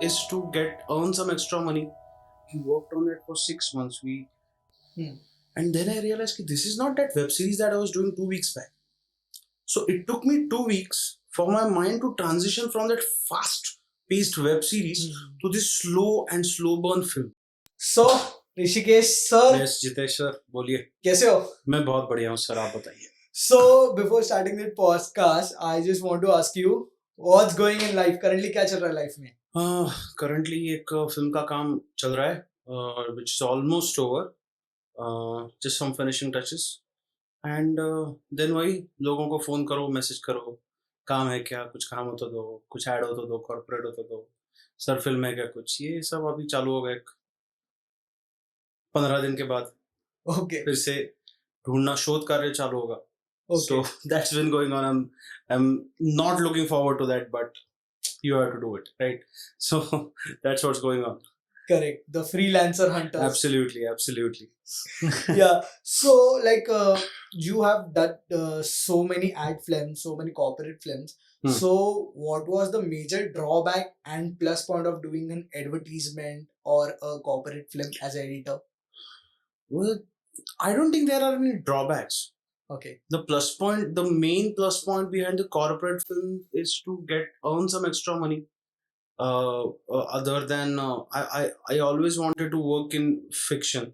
is to earn some extra money. We worked on it for 6 months. And then I realized that this is not that web series that I was doing 2 weeks back. So it took me 2 weeks for my mind to transition from that fast-paced web series to this slow burn film. So, Hrishikesh sir, Yes, Jitesh sir, बोलिए. कैसे हो? मैं बहुत बढ़िया हूँ sir, आप बताइए. So, before starting the podcast, I just want to ask you, what's going in life? Currently क्या चल रहा है life में? Currently एक फिल्म का काम चल रहा है, which is almost over. Just some finishing touches. And then वही लोगों को फोन करो, मैसेज करो, काम है क्या, कुछ काम हो तो दो, कुछ ऐड हो तो दो, कॉर्पोरेट हो तो दो, सर फिल्म है क्या, कुछ ये सब अभी चालू हो गया 15 दिन के बाद. Okay. फिर से ढूंढना, शोध कार्य चालू होगा. Okay. So that's been going on. I'm not looking forward to that, but you have to do it, right? So that's what's going on. Correct. The freelancer hunters. Absolutely. Yeah. So, like, you have done so many ad films, so many corporate films. So, what was the major drawback and plus point of doing an advertisement or a corporate film as an editor? Well, I don't think there are any drawbacks. Okay. The main plus point behind the corporate film is to earn some extra money. Other than I always wanted to work in fiction,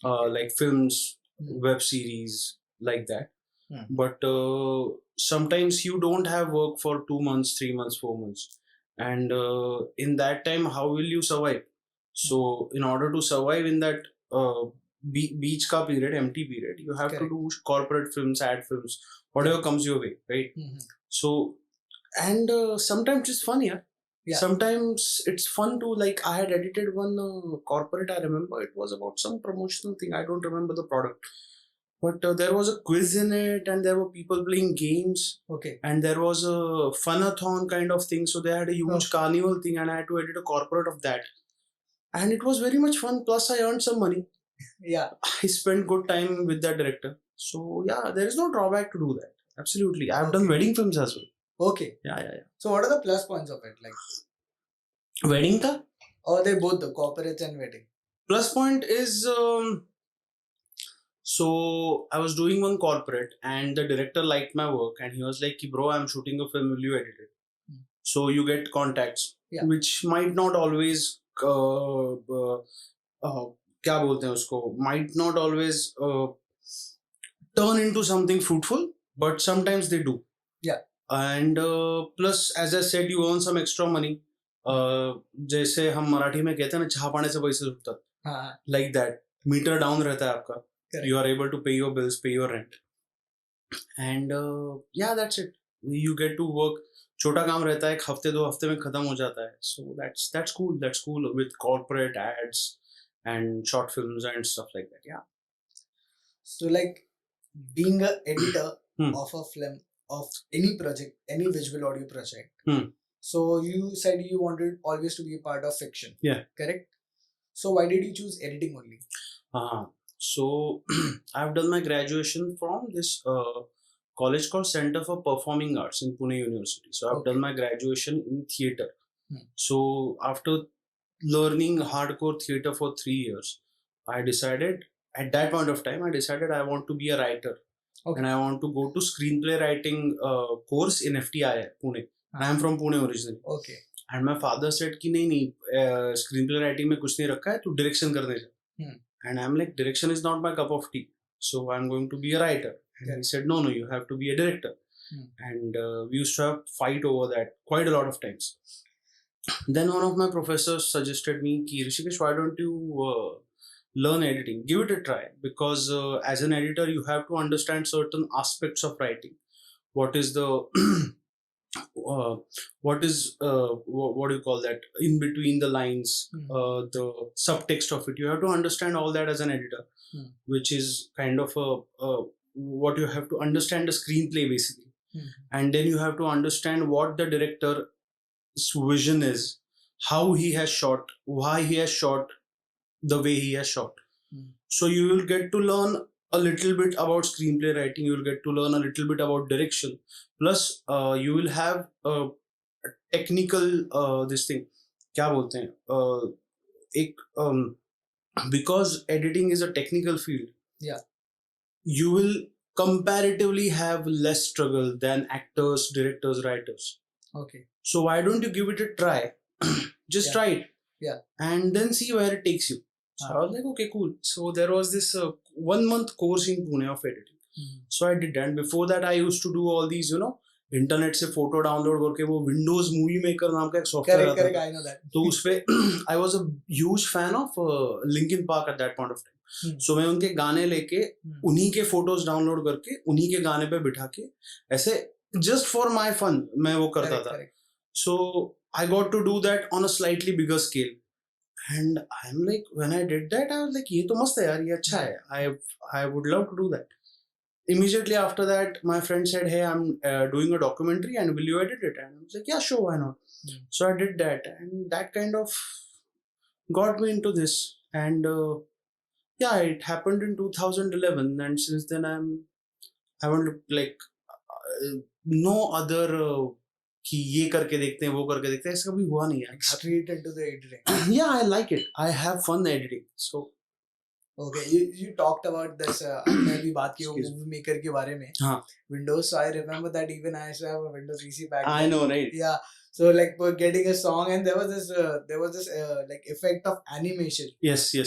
like films, web series, like that. But sometimes you don't have work for 2 months, 3 months, 4 months, and in that time, how will you survive? So in order to survive in that beach ka period, empty period, you have to do corporate films, ad films, whatever comes your way, right? So, and sometimes it's fun, yeah. Sometimes it's fun to, like, I had edited one corporate. I remember it was about some promotional thing. I don't remember the product, but there was a quiz in it, and there were people playing games. Okay. And there was a funathon kind of thing. So they had a huge carnival thing, and I had to edit a corporate of that. And it was very much fun. Plus, I earned some money. Yeah. I spent good time with that director. So yeah, there is no drawback to do that. Absolutely. I've done wedding films as well. Okay. Yeah. So what are the plus points of it? Like, Wedding ka? or they both, the corporate and wedding? Plus point is, so I was doing one corporate and the director liked my work and he was like, bro, I'm shooting a film, will you edit it? So you get contacts, which might not always, क्या बोलते हैं उसको, might not always turn into something fruitful, but sometimes they do. Yeah. And plus, as I said, you earn some extra money. जैसे हम मराठी में कहते हैं ना, चाह पाने से पैसे छूटतात, like that. मीटर डाउन रहता है आपका. You are able to pay your bills, pay your rent, and yeah, that's it. You get to work. छोटा काम रहता है, 1-2 हफ्ते में खत्म हो जाता है. So that's cool. That's cool with corporate ads and short films and stuff like that. Yeah. So, like, being an editor of a film, of any project, any visual audio project. So you said you wanted always to be a part of fiction. Yeah. Correct? So why did you choose editing only? So I've done my graduation from this college called Center for Performing Arts in Pune University. So I've done my graduation in theatre. So after learning hardcore theatre for 3 years, I decided, at that point of time, I want to be a writer. And I want to go to screenplay writing course in FTI, Pune. And I'm from Pune originally. Okay. And my father said कि नहीं screenplay writing में कुछ नहीं रखा है, तू direction करने जा. And I'm like, direction is not my cup of tea. So I'm going to be a writer. And he said, no, you have to be a director. And we used to have fight over that quite a lot of times. Then one of my professors suggested me, कि Hrishikesh, why don't you learn editing? Give it a try. Because as an editor, you have to understand certain aspects of writing. What is the what do you call that, in between the lines, the subtext of it, you have to understand all that as an editor, which is kind of what you have to understand the screenplay basically. And then you have to understand what the director's vision is, how he has shot, why he has shot the way he has shot. So you will get to learn a little bit about screenplay writing, you will get to learn a little bit about direction, plus you will have a technical this thing, क्या बोलते हैं, एक because editing is a technical field. Yeah. You will comparatively have less struggle than actors, directors, writers. Okay. So why don't you give it a try? Just Yeah. try it. Yeah. And then see where it takes you. So I was like, okay, cool. So there was this 1 month course in Pune of editing. So I did that. And before that, I used to do all these, internet से photo download करके, वो Windows movie maker नाम का एक software आता था, तो उस पे I was a huge fan of Linkin Park at that point of time. So मैं उनके गाने लेके उन्हीं के फोटोज डाउनलोड करके उन्हीं के गाने पे बिठा के ऐसे जस्ट फॉर माय फन मैं वो करता था. So I got to do that on a slightly bigger scale. And I am like, when I did that I was like, ये तो मस्त है यार, ये अच्छा है, I would love to do that. Immediately after that, my friend said, hey, I'm doing a documentary and will you edit it? And I was like, yeah, sure, why not? So I did that, and that kind of got me into this. And yeah, it happened in 2011, and since then I haven't looked like no other कि ये करके देखते हैं, वो करके देखते हैं, ऐसा कभी हुआ नहीं है. Straight into the editing. Yeah, I like it. I have fun editing. So Okay, you talked about this. हमने अभी बात की वो मूवी मेकर के बारे में. हाँ. Windows. So I remember that even I used to have a Windows PC back then. I know, right? Yeah. So like we're getting a song and there was this like effect of animation. Yes. I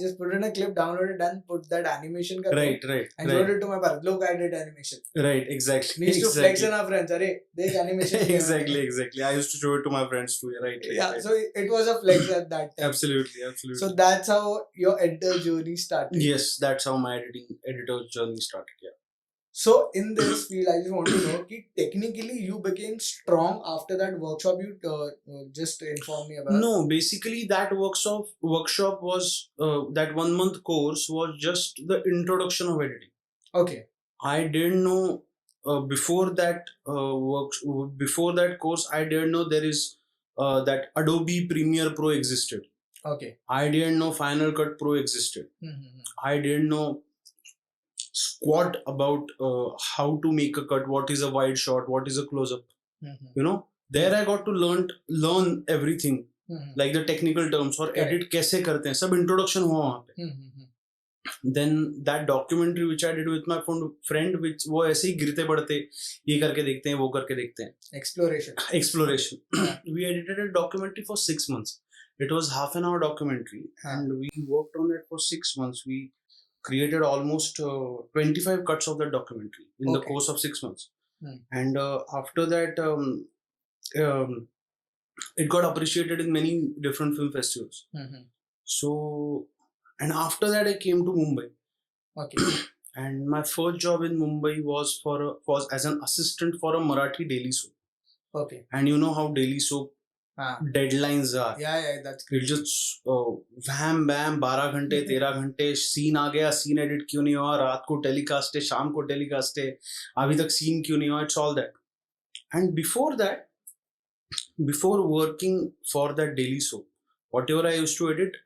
just put in a clip, downloaded and put that animation. Right. And showed it to my parents. Look, I did animation. Right, exactly. We used to flex on our friends. Arey, there's animation. Exactly. I used to show it to my friends too. Right. Yeah. So it was a flex at that time. Absolutely. So that's how your editor journey started. Yes, that's how my editor journey started. Yeah. So in this field, I just want to know कि technically you became strong after that workshop you just informed me about. No, basically that workshop was that 1 month course was just the introduction of editing. Okay. I didn't know before that before that course I didn't know there is that Adobe Premiere Pro existed. Okay. I didn't know Final Cut Pro existed. I didn't know squat about how to make a cut, what is a wide shot, what is a close-up. There I got to learn everything, like the technical terms और edit कैसे करते हैं, सब introduction हुआ वहाँ पे. Then that documentary which I did with my friend, which वो ऐसे ही गिरते पड़ते, ये करके देखते हैं, वो करके देखते हैं. Exploration. We edited a documentary for 6 months. It was half an hour documentary, and we worked on it for 6 months. We created almost 25 cuts of that documentary in the course of 6 months. And after that, it got appreciated in many different film festivals. So, and after that, I came to Mumbai. Okay. And my first job in Mumbai was was as an assistant for a Marathi daily soap. Okay. And you know how daily soap deadlines are. Yeah, that's great. It just wham bam 12 घंटे 13 घंटे scene आ गया, scene edit क्यों नहीं हुआ, रात को telecast है, शाम को टेलीकास्ट है, अभी तक सीन क्यों नहीं हुआ. It's all that. And before working for that daily soap, whatever I used to edit,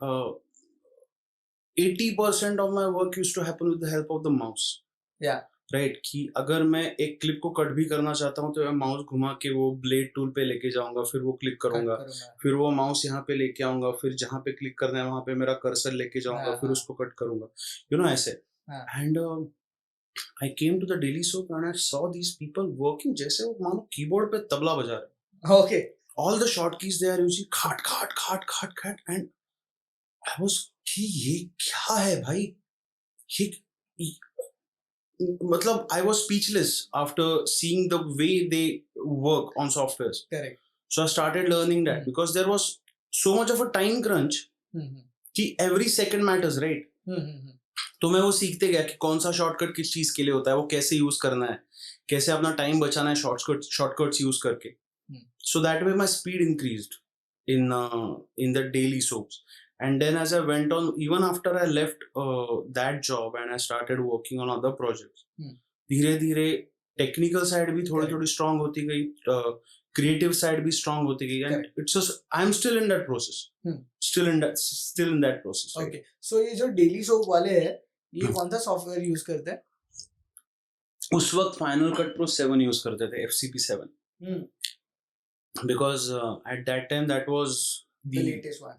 80% of my work used to happen with the help of the mouse. Yeah. Right कि अगर मैं एक क्लिप को cut भी करना चाहता हूँ तो मैं माउस घुमा के वो ब्लेड टूल पे लेके जाऊंगा, फिर वो क्लिक करूंगा, फिर वो माउस यहाँ पे लेके आऊंगा, फिर जहाँ पे क्लिक करना है वहां पे मेरा कर्सर लेके जाऊंगा, फिर उसको कट करूंगा, ऐसे. And I came to the daily soap and I saw these people working जैसे वो मानो कीबोर्ड पे तबला बजा रहे. Okay. All the short keys they are using खाट खाट खाट खाट खाट. एंड आई वाज कि ये क्या है भाई, ये मतलब I was speechless after seeing the way they work on softwares. Correct. So I started learning that because there was so much of a time crunch कि every second matters, right? तो मैं वो सीखते गया कि कौन सा शॉर्टकट किस चीज के लिए होता है, वो कैसे यूज करना है, कैसे अपना टाइम बचाना है शॉर्टकट्स यूज करके. So that way my speed increased in the daily soaps. And then as I went on, even after I left that job and I started working on other projects, धीरे धीरे technical side भी थोड़ी strong होती गई, creative side भी strong होती गई. And it's I am still in that process, still in that process. Okay. So ये जो डेली सोप वाले हैं, ये कौन सा सॉफ्टवेयर यूज करते हैं? उस वक्त फाइनल कट प्रो 7 यूज करते थे, FCP 7. Because at that time that was The latest one.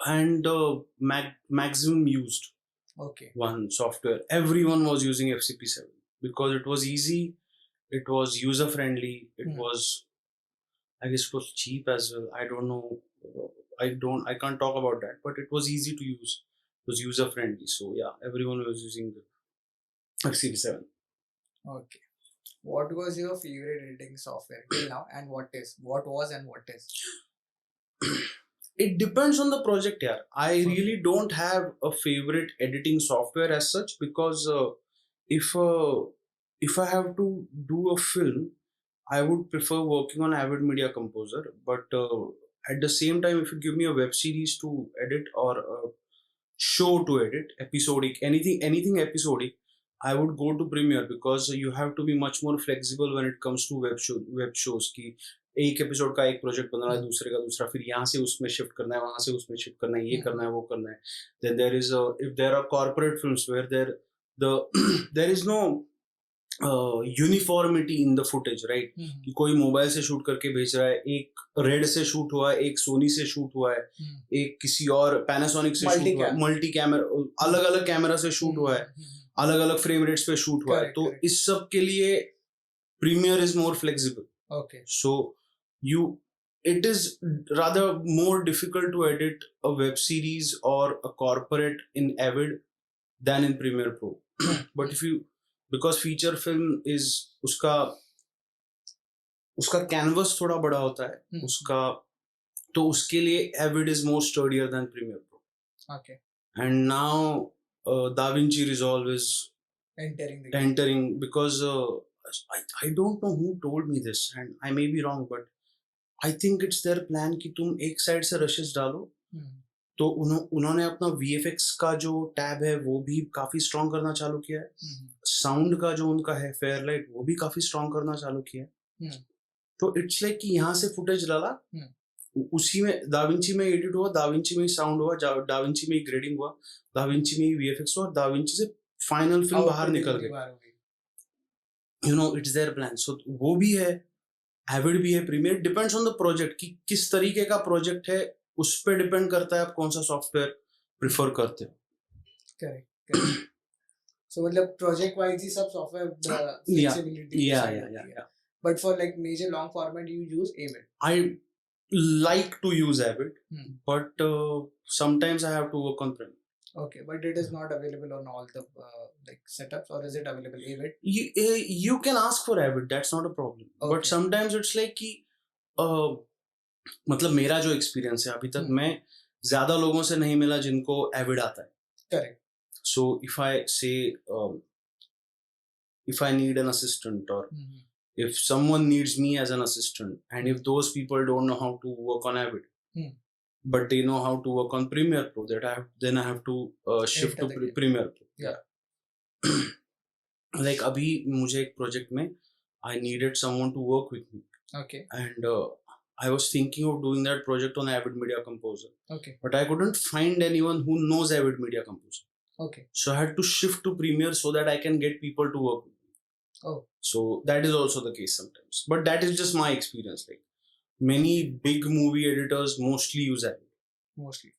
And maximum used Okay. one software. Everyone was using FCP7 because it was easy, it was user friendly, it was, I guess it was cheap as well. I don't know. I can't talk about that, but it was easy to use. It was user friendly. So yeah, everyone was using the FCP7. Okay. What was your favorite editing software till now, and what was and what is? It depends on the project, yeah. I really don't have a favorite editing software as such, because if I have to do a film, I would prefer working on Avid Media Composer. But at the same time, if you give me a web series to edit or a show to edit, episodic, anything episodic, I would go to Premiere, because you have to be much more flexible when it comes to web shows की एक episode का एक project बना है, दूसरे का दूसरा, फिर यहाँ से उसमें शिफ्ट करना है, वहाँ से उसमें शिफ्ट करना है, ये करना है, वो करना है. Then there is if there are corporate films where there is no uniformity in the footage, right? कि कोई मोबाइल से शूट करके भेज रहा है, एक रेड से शूट हुआ है, एक सोनी से शूट हुआ है, एक किसी और पैनासोनिक से शूट हुआ है, मल्टी कैमरा, अलग अलग कैमरा से शूट हुआ है, अलग अलग फ्रेम रेट्स पे शूट हुआ है. तो इस सब के लिए Premiere is more flexible. Okay. So it is rather more difficult to edit a web series or a corporate in Avid than in Premiere Pro. But because feature film is उसका canvas थोड़ा बड़ा होता है, उसका, तो उसके लिए Avid is more sturdier than Premiere Pro. Okay. And now DaVinci Resolve is entering because I don't know who told me this, and I may be wrong, but I think it's their plan कि तुम एक side से rashes डालो, तो उन्होंने अपना VFX का जो टैब है वो भी काफी स्ट्रॉन्ग करना चालू किया है. साउंड का जो उनका है फेयरलाइट, वो भी काफी स्ट्रॉन्ग करना चालू किया है. तो इट्स लाइक कि यहाँ से फुटेज डाला, उसी में दाविंची में एडिट हुआ, दाविंची में साउंड हुआ, दाविंची में ग्रेडिंग हुआ, दाविंची में VFX हुआ, दाविंची से फाइनल फिल्म बाहर निकल गई. You know, it's their plan. So वो भी है, Avid भी है, Premiere. Depends on the project कि किस तरीके का प्रोजेक्ट है, उस पे डिपेंड करता है आप कौन सा सॉफ्टवेयर प्रिफर करते हो. Correct. So मतलब project wise ही सब software flexibility. Yeah. But for like major long format, you use Avid. I like to use Avid, but sometimes I have to work on Premiere. Okay, but it is not available on all the like setups, or is it available Avid? You can ask for Avid, that's not a problem. Okay. But sometimes it's like कि मतलब मेरा जो experience है अभी तक, मैं ज्यादा लोगों से नहीं मिला जिनको Avid आता है. Correct. So if I say if I need an assistant, or if someone needs me as an assistant, and if those people don't know how to work on Avid, but they know how to work on Premiere Pro, then I have to shift to Premiere Pro. Yeah. Like अभी मुझे एक project में I needed someone to work with me. Okay. And I was thinking of doing that project on Avid Media Composer. Okay. But I couldn't find anyone who knows Avid Media Composer. Okay. So I had to shift to Premiere so that I can get people to work with me. Oh. So that is also the case sometimes. But that is just my experience. Like many big movie editors mostly use Avid.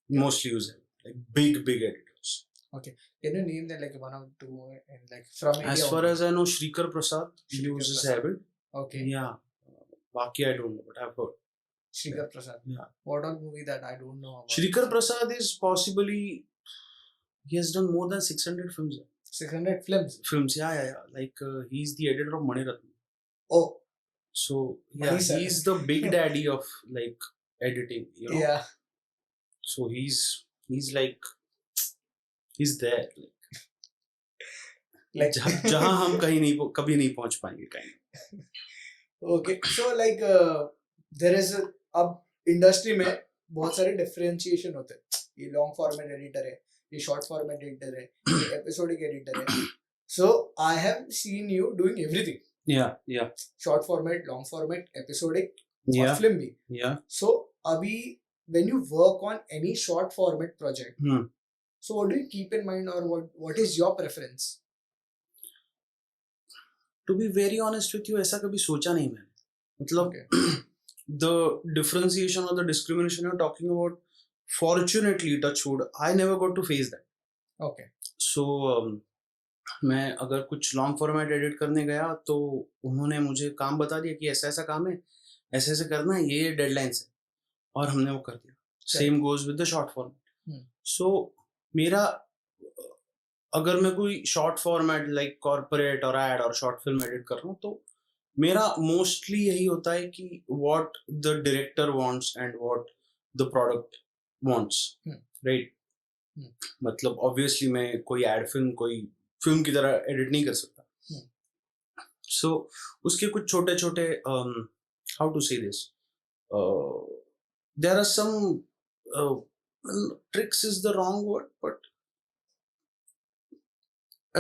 Mostly use Avid. Like big editors. Okay. Can you name that, like one or two, and like from India? As far as I know, Shrikar Prasad uses Avid. Okay. Yeah. Baki I don't know, but I've heard. Shrikar Prasad. Yeah. What all movie that I don't know about? Shrikar Prasad is possibly, he has done more than 600 films. 600 films? Films, yeah. Like he's the editor of Maniratnam. Oh. So yeah, he's the big daddy of like editing, you know. Yeah. So he's like, he's there. Like जहाँ हम कभी नहीं पहुँच पाएंगे कहीं. Okay, so like there is अब industry में बहुत सारे डिफरेंशिएशन होते हैं. ये लॉन्ग फॉर्मेट एडिटर है, ये शॉर्ट फॉर्मेट एडिटर है, ये एपिसोडिक एडिटर है. So I have seen you doing everything. Yeah. Short format, long format, episodic, yeah. और film भी. Yeah. So अभी when you work on any short format project, so what do you keep in mind, or what is your preference? To be very honest with you, ऐसा कभी सोचा नहीं मैंने. मतलब the differentiation or the discrimination you're talking about, fortunately, touch wood, I never got to face that. Okay. So मैं अगर कुछ long format edit करने गया तो उन्होंने मुझे काम बता दिया कि ऐसा ऐसा काम है, ऐसे ऐसे करना है, ये डेडलाइंस है, और हमने वो कर दिया. Same goes with the short format. So मेरा अगर मैं कोई शॉर्ट फॉर्मेट लाइक कॉर्पोरेट और एड और शॉर्ट फिल्म एडिट कर रहा हूँ, तो मेरा मोस्टली यही होता है कि what the director wants and what the product wants, right. मतलब ऑब्वियसली मैं कोई एड फिल्म कोई फिल्म की तरह एडिट नहीं कर सकता. सो उसके कुछ छोटे छोटे how to say this, there are some tricks is the wrong word, but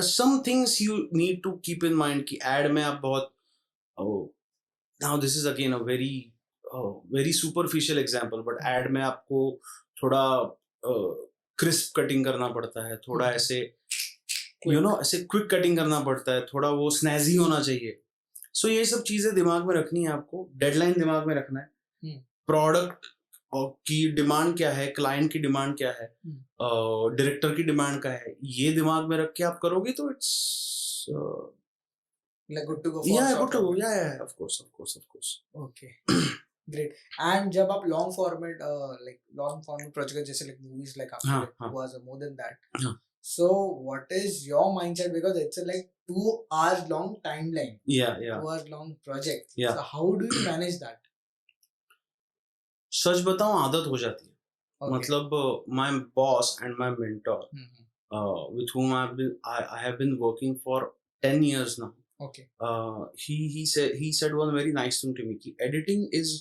some things you need to keep in mind कि ad में आप बहुत now this is again a very superficial example, but ad में आपको थोड़ा crisp cutting करना पड़ता है, थोड़ा ऐसे ऐसे क्विक कटिंग करना पड़ता है, थोड़ा वो स्नैजी होना चाहिए. सो ये सब चीजें दिमाग में रखनी है आपको, डेडलाइन दिमाग में रखना है, प्रोडक्ट की डिमांड क्या है, क्लाइंट की डिमांड क्या है, डायरेक्टर की डिमांड क्या है, ये दिमाग में रख के आप करोगे तो it's like good to go for good to go. Yeah, of course. Okay. Great. And जब आप long format project जैसे like movies like आपके was more than that. So what is your mindset, because it's a like 2 hours long timeline. Yeah. 2 hours long project. Yeah. So how do you manage that? सच बताऊं, आदत हो जाती है. Okay. मतलब my boss and my mentor, with whom I have been working for 10 years now. Okay. He said one very nice thing to me कि editing is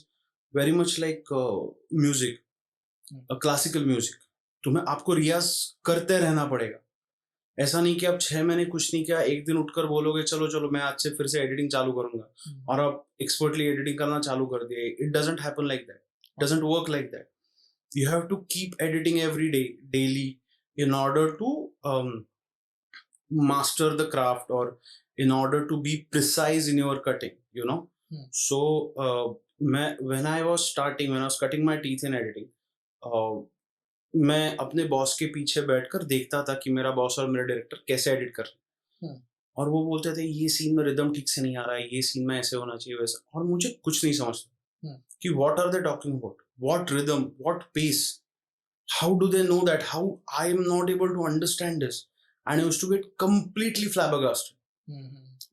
very much like music, classical music. तुम्हें आपको रियाज करते रहना पड़ेगा. ऐसा नहीं कि आप 6 महीने कुछ नहीं किया, एक दिन उठकर बोलोगे चलो मैं आज से फिर से एडिटिंग चालू करूंगा, और आप एक्सपर्टली एडिटिंग करना चालू कर दिए. It doesn't happen like that, doesn't work like that. You have to keep editing every day, daily, in order to master the craft, or in order to be precise in your cutting, So when I was cutting my teeth in editing, मैं अपने boss के पीछे बैठकर देखता था कि मेरा boss और मेरा डायरेक्टर कैसे एडिट कर रहे हैं, और वो बोलते थे ये सीन में रिदम ठीक से नहीं आ रहा है, ये सीन में ऐसे होना चाहिए वैसा, और मुझे कुछ नहीं समझता कि what are they talking about, what rhythm, what pace, how do they know that, how I am not able to understand this, and I used to get completely flabbergasted.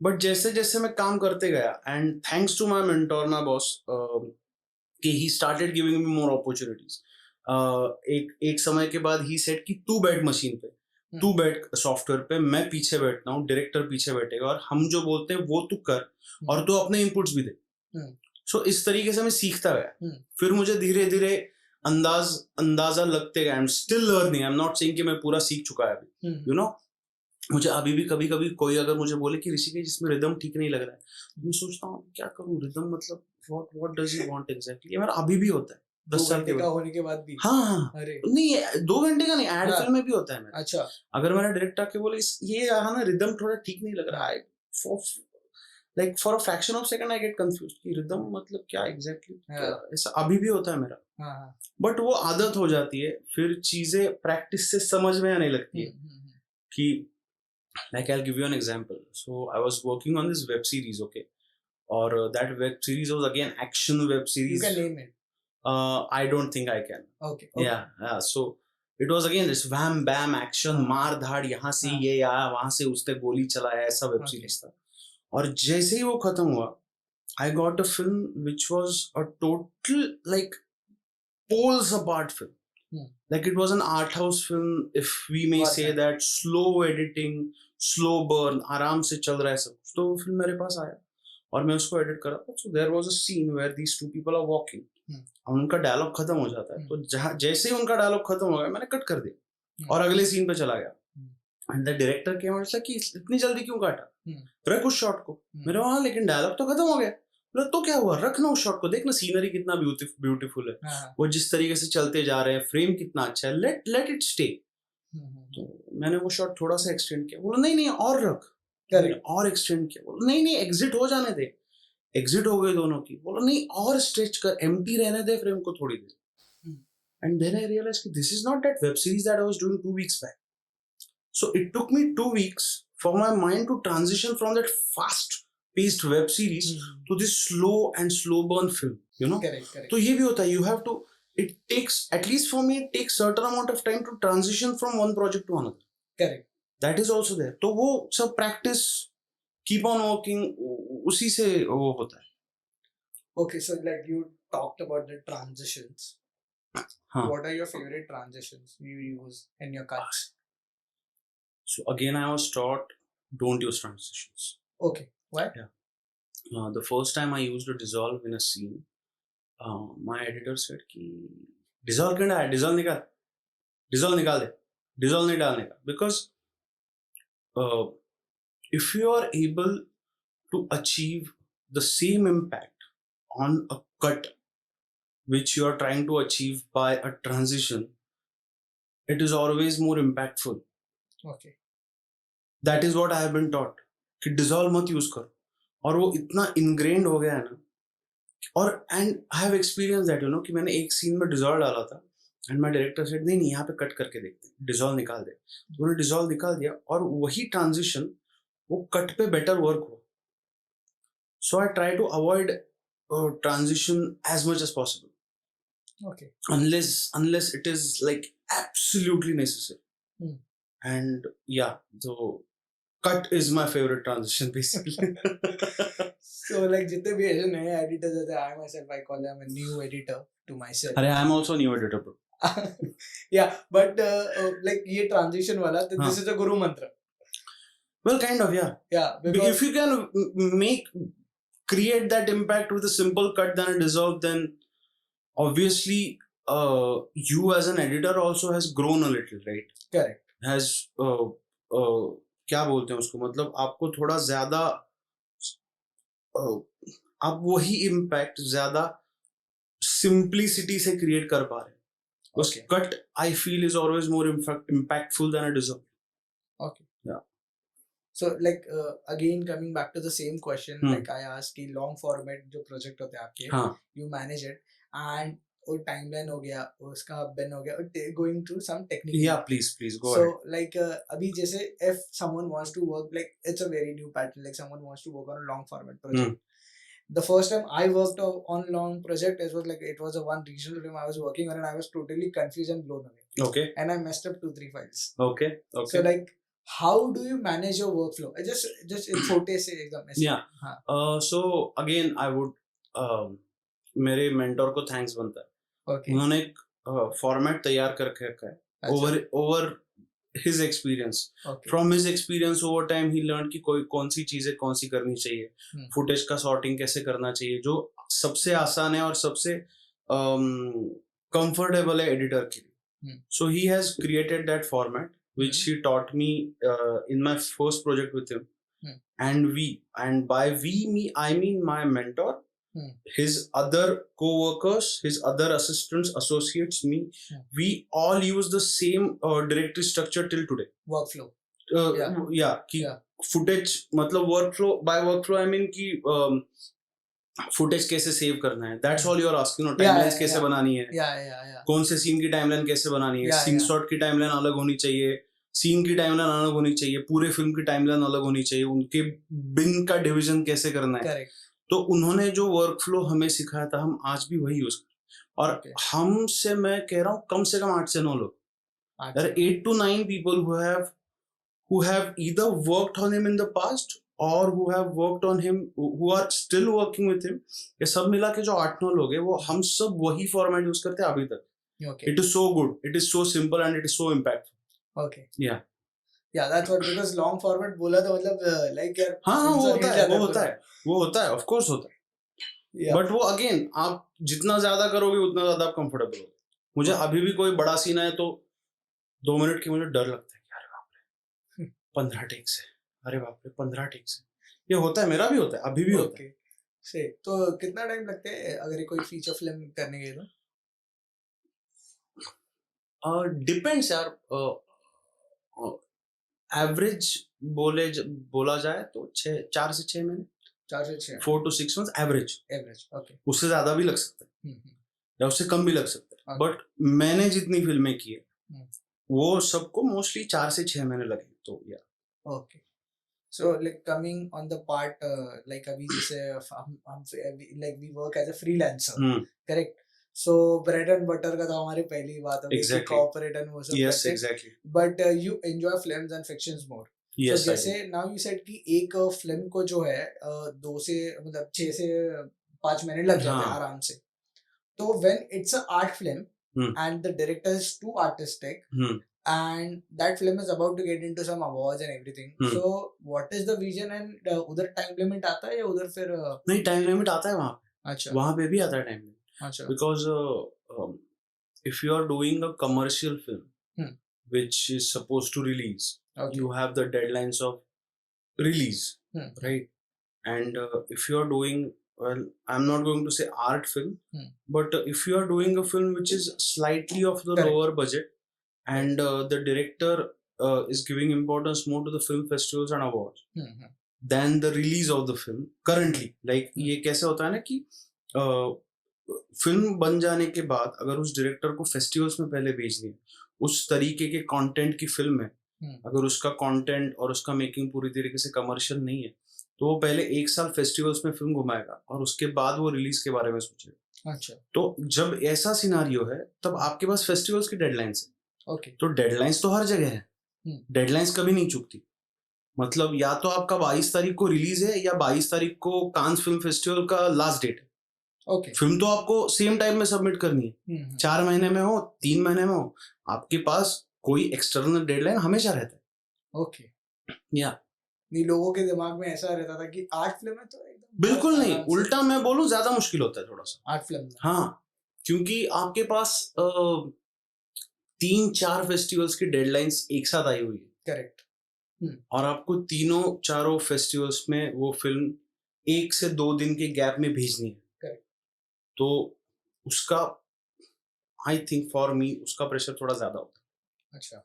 But जैसे जैसे मैं काम करते गया, and thanks to my mentor, my boss, कि he started giving me more opportunities. एक समय के बाद he said कि तू बैठ मशीन पे, तू बैठ सॉफ्टवेयर पे, मैं पीछे बैठता हूँ, डायरेक्टर पीछे बैठेगा, और हम जो बोलते हैं वो तू कर, और तू अपने इनपुट्स भी दे. सो इस तरीके से मैं सीखता गया. फिर मुझे धीरे धीरे अंदाजा लगते गया. I am still learning, I am not saying कि मैं पूरा सीख चुका है अभी. मुझे अभी भी कभी कभी कोई अगर मुझे बोले कि ऋषिकेश इसमें रिदम ठीक नहीं लग रहा है, मैं सोचता हूँ क्या करूँ, रिदम मतलब what does he want exactly. ये मेरा अभी भी होता है 10 साल के बाद होने के बाद भी. हाँ. अरे नहीं, 2 घंटे का नहीं, एड फिल्म में भी होता है मेरा. अच्छा. अगर मेरा डायरेक्टर के बोले ये यहाँ ना रिदम थोड़ा ठीक नहीं लग रहा है, like for a fraction of second I get confused कि रिदम मतलब क्या exactly, ऐसा अभी भी होता है मेरा. बट वो आदत हो जाती है, फिर चीजें प्रैक्टिस से समझ में आने लगती है कि like I'll give you an example. So I was working on this web series, okay, or that web series was again action web series. You can name it. I don't think I can. Okay. Yeah. So it was again this wham bam action, मार धाड़, यहाँ से ये आया, वहां से उसने गोली चलाया, ऐसा वेब सीरीज था. और जैसे ही वो खत्म हुआ, I got a film which was a total like poles apart film. Like it was an art house film, if we may say that. Slow editing, slow burn, आराम से चल रहा है सब कुछ. तो वो फिल्म मेरे पास आया और मैं उसको एडिट कर रहा था. So there was a scene where these two people are walking. और उनका डायलॉग खत्म हो जाता है. तो जैसे ही उनका डायलॉग खत्म हो गया, मैंने कट कर दिया और अगले सीन पे चला गया. एंड द डायरेक्टर के मतलब कि इतनी जल्दी क्यों काटा, रख उस शॉट को. मेरे वहां लेकिन डायलॉग तो खत्म हो गया. तो क्या हुआ, रखना उस शॉट को, देखना सीनरी कितना ब्यूटीफुल है, वो जिस तरीके से चलते जा रहे हैं, फ्रेम कितना अच्छा है, लेट इट स्टे. तो मैंने वो शॉट थोड़ा सा एक्सटेंड किया. बोला नहीं और रख, और एक्सटेंड किया. बोला नहीं एग्जिट हो जाने दे. एग्जिट हो गई दोनों की, बोला नहीं और स्ट्रेच कर, एम्प्टी रहने दे फ्रेम को थोड़ी देर. And then I realized that this is not that web series that I was doing 2 weeks back. So it took me 2 weeks for my mind to transition from that fast-paced web series to this slow and slow burn film. You know. Correct. तो ये भी होता है. You have to. It takes, at least for me, it takes certain amount of time to transition from one project to another. Correct. That is also there. तो वो सब practice, keep on working, उसी से वो होता है. Okay, so like you talked about the transitions. What are your favorite transitions you use in your cuts? So again, I was taught, don't use transitions. Okay, why? Yeah. The first time I used a dissolve in a scene, my editor said कि dissolve क्यों डाला? Dissolve निकाल दे. Dissolve नहीं डालने का. Because if you are able to achieve the same impact on a cut which you are trying to achieve by a transition, it is always more impactful. Okay. That is what I have been taught कि dissolve मत use करो. और वो इतना ingrained हो गया है ना. और and I have experienced that, you know, कि मैंने एक scene में dissolve डाला था and my director said नहीं यहाँ पे cut करके देखते हैं, dissolve निकाल दे. तो मैंने dissolve निकाल दिया और वही transition वो cut पे better work हुआ. So I try to avoid transition as much as possible. Okay. Unless it is like absolutely necessary. And yeah, so cut is my favorite transition basically. So like जितने भी ऐसे नए editors होते हैं, I myself I call them a new editor to myself. अरे I am also a new editor bro. Yeah, but like ये transition वाला, this is a guru mantra. Well, kind of, yeah. Yeah, because if you can create that impact with a simple cut than a dissolve, then obviously you as an editor also has grown a little, right? Correct. Has क्या बोलते हैं उसको, मतलब आपको थोड़ा ज्यादा आप वही इम्पैक्ट ज्यादा सिंप्लिसिटी से क्रिएट कर पा रहे हैं. Okay. Cut I feel is always more impactful than a dissolve. Okay. Yeah. So like again coming back to the same question, like I asked कि long format जो project होते हैं आपके, you manage it and वो timeline हो गया, उसका bin हो गया, going through some technical. Yeah, please go so, ahead. So like अभी जैसे if someone wants to work, like it's a very new pattern, like someone wants to work on a long format project. The first time I worked on long project, it was a one regional film I was working on and I was totally confused and blown away. Okay. And I messed up 2-3 files. Okay. So like how do you manage your workflow? Just in छोटे से एकदम ऐसे. Yeah. So again I would मेरे mentor को thanks बनता है. Okay. उन्होंने एक format तैयार करके रखा है over his experience. Okay. From his experience over time he learned कि कौन सी चीजें कौन सी करनी चाहिए, footage का sorting कैसे करना चाहिए, जो सबसे आसान है और सबसे comfortable है editor के लिए. So he has created that format which he taught me in my first project with him. And by me I mean my mentor, his other co-workers, his other assistants, associates, me, we all use the same directory structure till today. Workflow. Footage मतलब workflow, by workflow I mean कि footage कैसे save करना है, that's all you are asking, timelines कैसे बनानी है, कौन से सीन की टाइमलाइन कैसे बनानी है, सीन शॉट की टाइमलाइन अलग होनी चाहिए, सीन की टाइमलाइन अलग होनी चाहिए, पूरे फिल्म की टाइमलाइन अलग होनी चाहिए, उनके बिन का डिवीजन कैसे करना है. तो उन्होंने जो वर्कफ्लो हमें सिखाया था हम आज भी वही यूज करते. और हमसे मैं कह रहा हूँ कम से कम 8 से 9 लोग, there are 8 to 9 people who have either worked on him in the past or who have worked on him, who are still working with him. ये सब मिला के जो 8-9 लोग हैं वो हम सब वही फॉर्मेट यूज करते हैं अभी तक. It is so good, it is so simple and it is so impactful. Okay. Yeah, that's what, because long format बोला तो मतलब like यार वो होता है of course होता है. But वो again आप जितना ज्यादा करोगे उतना ज्यादा आप comfortable हो. मुझे अभी भी कोई बड़ा सीन है तो 2 मिनट की मुझे डर लगता है कि अरे बाप रे 15 टेक से, अरे बाप रे 15 टेक से. ये होता है, मेरा भी होता है, अभी भी होता है. से तो कितना टाइम लगता है अगर कोई फीचर फिल्म करने के लिए? तो डिपेंड्स यार. एवरेज बोला जाए तो 4 से 6 महीने. 4 से 6 4 to 6 months average. Average. Okay. उससे ज्यादा भी लग सकता है या उससे कम भी लग सकता है. Okay. बट मैंने जितनी फिल्में की है Hmm. वो सबको मोस्टली 4 से 6 महीने लगे. तो या okay. So like coming on the part like अभी जैसे हम like we work as a freelancer, correct? So bread and butter का तो हमारी पहली बात हो गई कि Exactly. corporate and वो सब yes, करते हैं. exactly. But you enjoy films and fictions more. Yes, so I जैसे now you said कि एक फिल्म को जो है 2 से मतलब 6 से 5 महीने लग जाते हैं हाँ. आराम से. तो when it's a art film and the director is too artistic and that film is about to get into some awards and everything. So what is the vision and उधर time limit आता है या उधर फिर नहीं time limit आता है वहाँ पे. अच्छा. वहाँ पे भी आता है time limit. अच्छा. Because if you are doing a commercial film which is supposed to release, Okay. you have the deadlines of release, right? And if you are doing, well, I'm not going to say art film, but if you are doing a film which is slightly of the Correct. lower budget and the director is giving importance more to the film festivals and awards than the release of the film currently. Like ये कैसे होता है ना कि film बन जाने के बाद अगर उस डायरेक्टर को फेस्टिवल्स में पहले भेजनी है, उस तरीके के कंटेंट की फिल्म है, अगर उसका कंटेंट और उसका मेकिंग पूरी तरीके से कमर्शियल नहीं है तो वो पहले 1 साल फेस्टिवल्स में फिल्म घुमाएगा और उसके बाद वो रिलीज के बारे में सोचेगा. अच्छा. तो जब ऐसा सिनारियो है तब आपके पास फेस्टिवल्स की डेडलाइंस है. ओके. तो डेडलाइंस तो हर जगह है. डेडलाइंस कभी नहीं चुकती. मतलब या तो आपका 22 तारीख को रिलीज है या 22 तारीख को कांस फिल्म फेस्टिवल का लास्ट डेट है. ओके. फिल्म तो आपको सेम टाइम में सबमिट करनी है. 4 महीने में हो, 3 महीने में हो, आपके पास कोई एक्सटर्नल डेडलाइन हमेशा रहता है. ओके. या नहीं, लोगों के दिमाग में ऐसा रहता था कि आर्ट फिल्म है तो एकदम बिल्कुल नहीं. उल्टा मैं बोलूं ज्यादा मुश्किल होता है थोड़ा सा आर्ट फिल्म में. हाँ, क्योंकि आपके पास 3-4 फेस्टिवल्स की डेडलाइंस एक साथ आई हुई है. करेक्ट. और आपको तीनों चारों फेस्टिवल्स में वो फिल्म 1 से 2 दिन के गैप में भेजनी है. करेक्ट. तो उसका आई थिंक फॉर मी उसका प्रेशर थोड़ा ज्यादा होता है. अच्छा.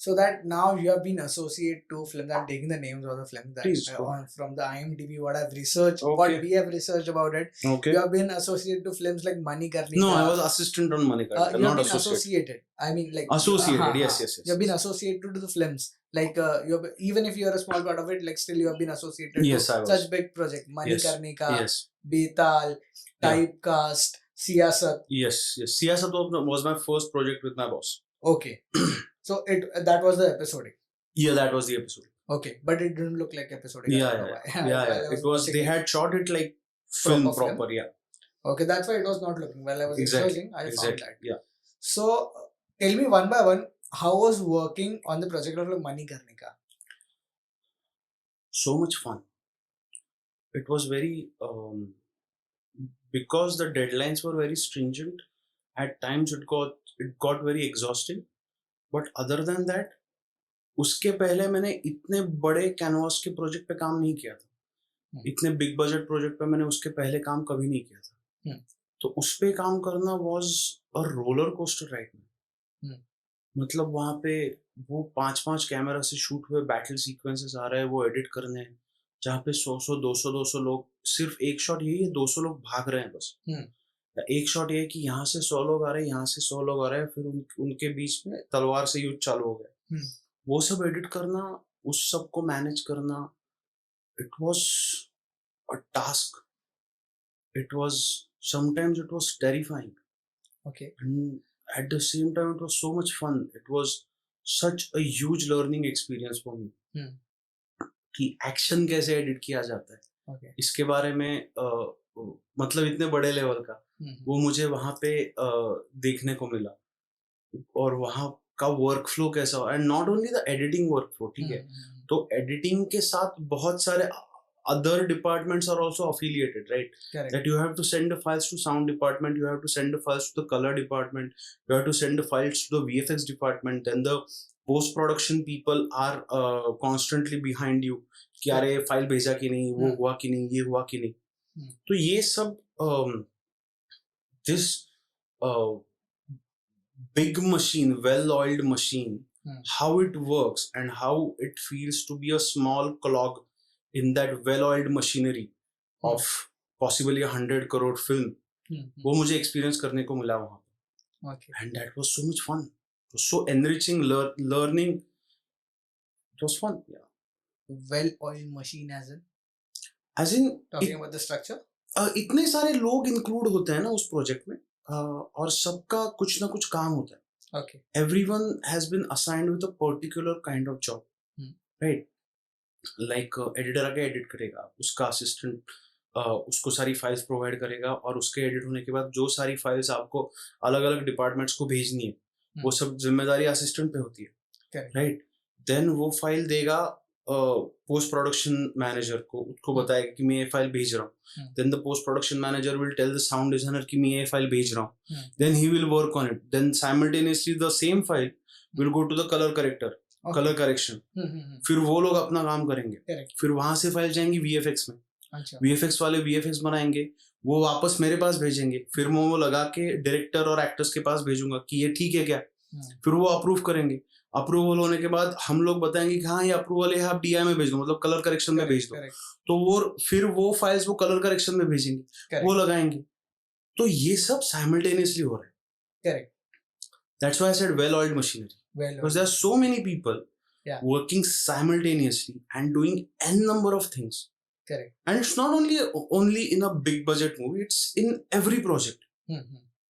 So that now you have been associated to films. I'm taking the names of the films that Please, from the IMDb what I've researched, Okay. what we have researched about it. Okay. You have been associated to films like Mani Karnika. No, I was assistant on Mani Karnika, you have not been associated. I mean, like associated. Yes. You have been associated to the films. Like you have, even if you are a small part of it, like still you have been associated Yes, to I was. such big project. Mani Yes. Karnika, Yes. Betal, Typecast, Siyasat. Yes. Siyasat was my first project with my boss. Okay. So that was the episode. Yeah, that was the episode. Okay, but it didn't look like episode. Yeah. It was. They had shot it like film proper. Yeah. Okay, that's why it was not looking well. I was researching. I found that. Yeah. So tell me one by one, how was working on the project of Mani Karnika? So much fun. It was very because the deadlines were very stringent. At times it got very exhausting. But other than that, उसके पहले मैंने इतने बड़े canvas के project पे काम नहीं किया था. इतने बिग बजट प्रोजेक्ट पे मैंने उसके पहले काम कभी नहीं किया था. तो उस पे काम करना was a roller coaster ride में. मतलब वहाँ पे वो 5-5 कैमरा से शूट हुए बैटल सीक्वेंसेस आ रहे हैं, वो एडिट करने हैं, जहाँ पे 100 200 लोग, सिर्फ एक शॉट यही है 200 लोग भाग रहे हैं बस. एक शॉट ये है कि यहाँ से 100 लोग आ रहे हैं, यहाँ से 100 लोग आ रहे हैं, फिर उनके बीच में तलवार से युद्ध चालू हो गया. वो सब एडिट करना, उस सब को मैनेज करना, it was a task. It was sometimes it was terrifying. Okay. And at the same time it was so much fun. It was such a huge learning experience for me. कि action कैसे edit किया जाता है. Okay. इसके बारे में मतलब इतने बड़े लेवल का वो मुझे वहाँ पे देखने को मिला. और वहाँ का वर्क फ्लो कैसा हो, and not only the editing work flow. ठीक है, तो एडिटिंग के साथ बहुत सारे other departments are also affiliated, right? Correct. That you have to send the files to sound department, you have to send the files to the color department, you have to send the files to the VFX department, then the post production people are constantly behind you कि यार ये file भेजा कि नहीं, वो हुआ कि नहीं, ये हुआ कि नहीं. तो ये सब this big machine, well oiled machine, how it works and how it feels to be a small clog in that well-oiled machinery of possibly 100 crore film, वो मुझे experience करने को मिला वहाँ पे. Okay. And that was so much fun. It was so enriching, learning. It was fun. Yeah. Well-oiled machine As in, talking about the structure. इतने सारे लोग इंक्लूड होते हैं ना उस प्रोजेक्ट में, और सबका कुछ ना कुछ काम होता है. Okay. Everyone has been assigned with a particular kind of job, right? Like editor आके एडिट करेगा, उसका असिस्टेंट उसको सारी फाइल्स प्रोवाइड करेगा, और उसके एडिट होने के बाद जो सारी फाइल्स आपको अलग अलग डिपार्टमेंट्स को भेजनी है, वो सब जिम्मेदारी असिस्टेंट पे होती है, राइट? देन वो फाइल देगा पोस्ट प्रोडक्शन मैनेजर को, उसको बताएगा कि मैं ये फाइल भेज रहा हूँ. Then the post production manager will tell the sound designer कि मैं ये फाइल भेज रहा हूँ. Then he will work on it. Then simultaneously the same file will go to the colour corrector, colour correction. फिर वो लोग अपना काम करेंगे. फिर वहां से फाइल जाएंगी वीएफएक्स में. वीएफएक्स वाले वीएफएक्स बनाएंगे, वो वापस मेरे पास भेजेंगे. फिर मैं वो लगा के डायरेक्टर और एक्टर्स के पास भेजूंगा कि ये ठीक है क्या. फिर वो अप्रूव करेंगे. अप्रूवल होने के बाद हम लोग बताएंगे कि हाँ ये अप्रूवल है, आप डीआई में भेज दो, मतलब कलर करेक्शन में भेज दो. तो वो फिर वो फाइल्स वो कलर करेक्शन में भेजेंगे, वो लगाएंगे. तो ये सब साइमल्टेनियसली हो रहा है. Correct. That's why I said well-oiled machinery. Because there are so many people working simultaneously and doing n number of things. Correct. And it's not only in a big budget movie, it's in every project.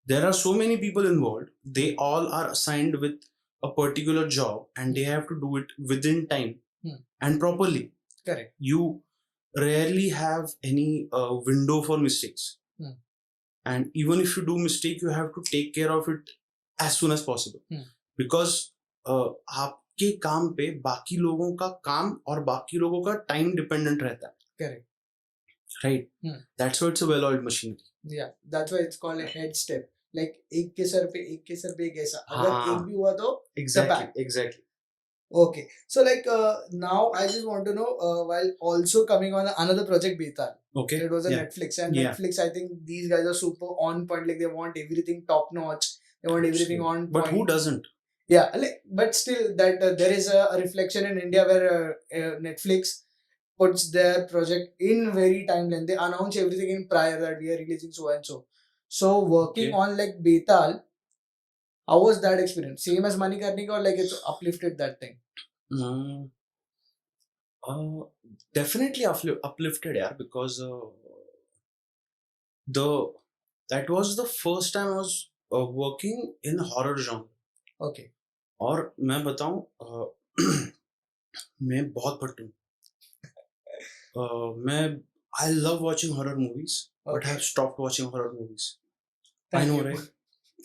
There are so many people involved. They all are assigned with a particular job and they have to do it within time and properly. Correct. You rarely have any window for mistakes. And even if you do mistake, you have to take care of it as soon as possible. Because आपके काम पे बाकी लोगों का काम और बाकी लोगों का टाइम डिपेंडेंट रहता है. Correct. Right. That's why it's a well-oiled machinery. Yeah, that's why it's called a head step. Like एक के सर पे एक ऐसा, अगर एक भी हुआ तो exactly. Okay, so like now I just want to know, while also coming on another project Betal. Okay. It was a Netflix, and Netflix, I think these guys are super on point. Like they want everything top notch. They want everything on point. But who doesn't? Yeah, like, but still that there is a reflection in India where Netflix puts their project in very timeline. They announce everything in prior that we are releasing so and so. So working on like Betal, how was that experience? Same as Manikarnika, or like it's uplifted that thing? Definitely uplifted, yeah, because that was the first time I was working in horror genre. Okay. और मैं बताऊं, मैं बहुत भट्टू हूँ. I love watching horror movies, but I have stopped watching horror movies. I know, right?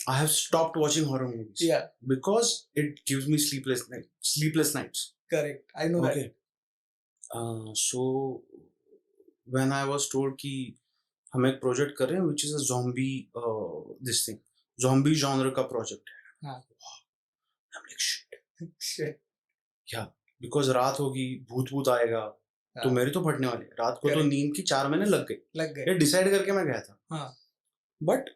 I have stopped watching horror movies. Yeah. Because it gives me sleepless nights. Correct. I know that. So when I was told कि हम एक project कर रहे हैं, which is a zombie zombie genre का project है. I'm like shit. Yeah. Because रात होगी, भूत आएगा, तो मेरे तो फटने वाले. रात को तो नींद की 4 महीने लग गए. ये डिसाइड करके मैं गया था. But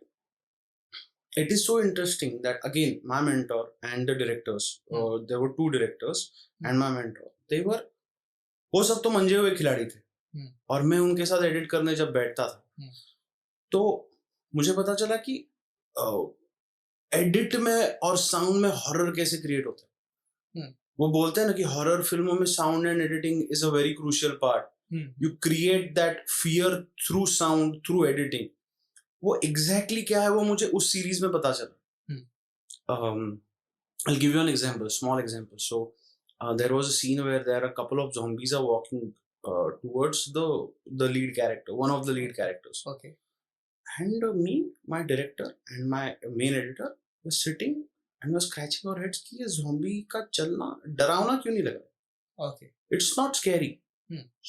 it is so interesting that again my mentor and the directors, there were 2 directors and my mentor, they were, वो सब तो मंजे हुए खिलाड़ी थे, और मैं उनके साथ एडिट करने जब बैठता था तो मुझे पता चला कि एडिट में और साउंड में हॉरर कैसे क्रिएट होता है. वो बोलते हैं ना कि हॉरर फिल्मों में sound and editing is a very crucial part. You create that fear through sound, through editing. वो एग्जैक्टली क्या है वो मुझे उस सीरीज में पता चला. I'll give you an example, small example. So there was a scene where there are a couple of zombies are walking towards the lead character, one of the lead characters. Okay. And me, my director and my main editor were sitting and was scratching our heads कि ये zombie का चलना डरावना क्यों नहीं लग रहा. Okay. It's not scary.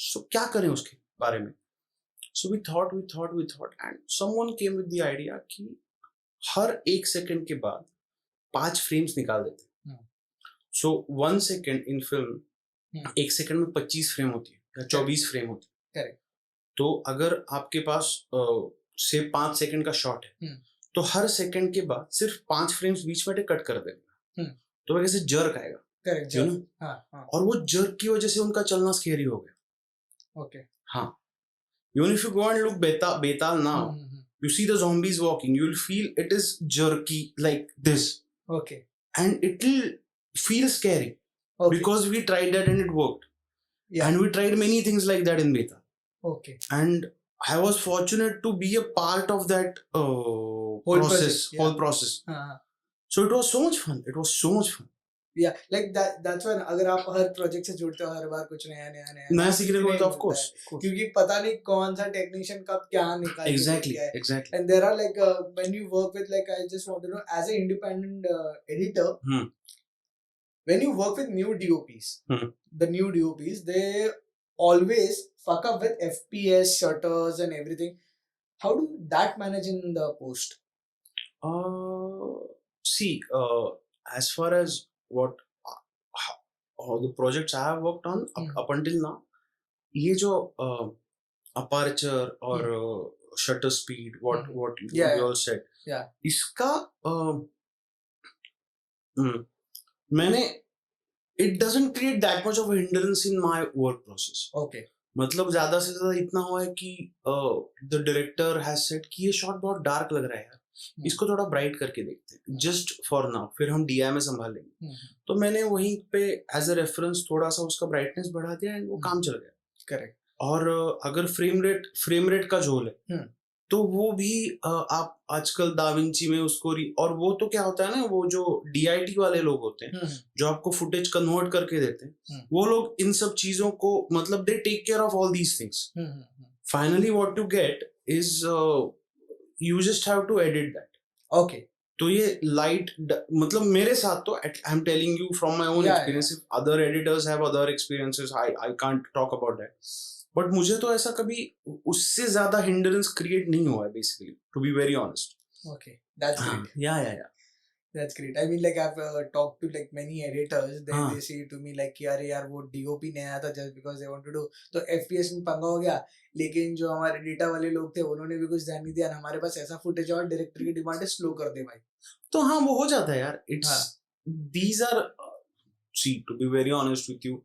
So क्या करें उसके बारे में. So we thought, and someone came with the idea कि हर 1 सेकंड के बाद 5 फ्रेम्स निकाल देते. So 1 second in film, 1 second में 25 फ्रेम होती है या 24 फ्रेम होती है. Correct. तो अगर आपके पास से 5 सेकंड का शॉट है, तो हर सेकंड के बाद सिर्फ 5 फ्रेम्स बीच में कट कर देगा. तो वैसे जर्क आएगा. Correct. और वो जर्क की वजह से उनका चलना स्केरी हो गया. Okay. हाँ. Even if you go and look Betal now, you see the zombies walking, you'll feel it is jerky like this. Okay. And it will feel scary. Okay. Because we tried that and it worked. Yeah. And we tried many things like that in Betal. Okay. And I was fortunate to be a part of that whole process. So it was so much fun. Yeah, like that's when अगर आप हर project से जुड़ते हो हर बार कुछ नया सीखने को मिलता है, of course. क्योंकि पता नहीं कौन सा टेक्नीशियन कब क्या निकाल exactly. And there are like when you work with, like, I just want to know, as an independent editor, when you work with new DOPs, the new DOPs, they always fuck up with FPS, shutters and everything. How do that manage in the post? See, as far as what the projects I have worked on up until now, ये जो aperture और shutter speed, what you all said, इसका मैंने it doesn't create that much of a hindrance in my work process. Okay. मतलब ज्यादा से ज्यादा इतना हुआ है कि the director has said कि ये shot बहुत dark लग रहा है यार, इसको थोड़ा ब्राइट करके देखते हैं जस्ट फॉर नाउ, फिर हम DI में संभाल लेंगे. तो मैंने वहीं पे एज अ रेफरेंस थोड़ा सा उसका ब्राइटनेस बढ़ा दिया एंड वो काम चल गया. करेक्ट. और अगर फ्रेम रेट का झोल है तो वो भी आप आजकल दाविंची में उसको और वो तो क्या होता है ना, वो जो DIT वाले लोग होते हैं जो आपको फुटेज कन्वर्ट करके देते हैं, वो लोग इन सब चीजों को मतलब they take care of all these things. Finally what you get is you just have to edit that. Okay. तो ये light मतलब मेरे साथ तो I'm telling you from my own experience. If other editors have other experiences, I can't talk about that. But मुझे तो ऐसा कभी उससे ज़्यादा hindrance create नहीं हुआ है basically, to be very honest. Okay, that's great. Yeah. That's great. I mean, like, I've talked to like many editors. They say to me like कि अरे यार वो DOP नहीं आया था just because they want to do. तो FPS में पंगा हो गया. लेकिन जो हमारे डेटा वाले लोग थे उन्होंने भी कुछ ध्यान नहीं दिया. हमारे पास ऐसा फुटेज और डायरेक्टर की डिमांड है स्लो कर दे भाई. तो हाँ वो हो जाता है यार. These are see, to be very honest with you,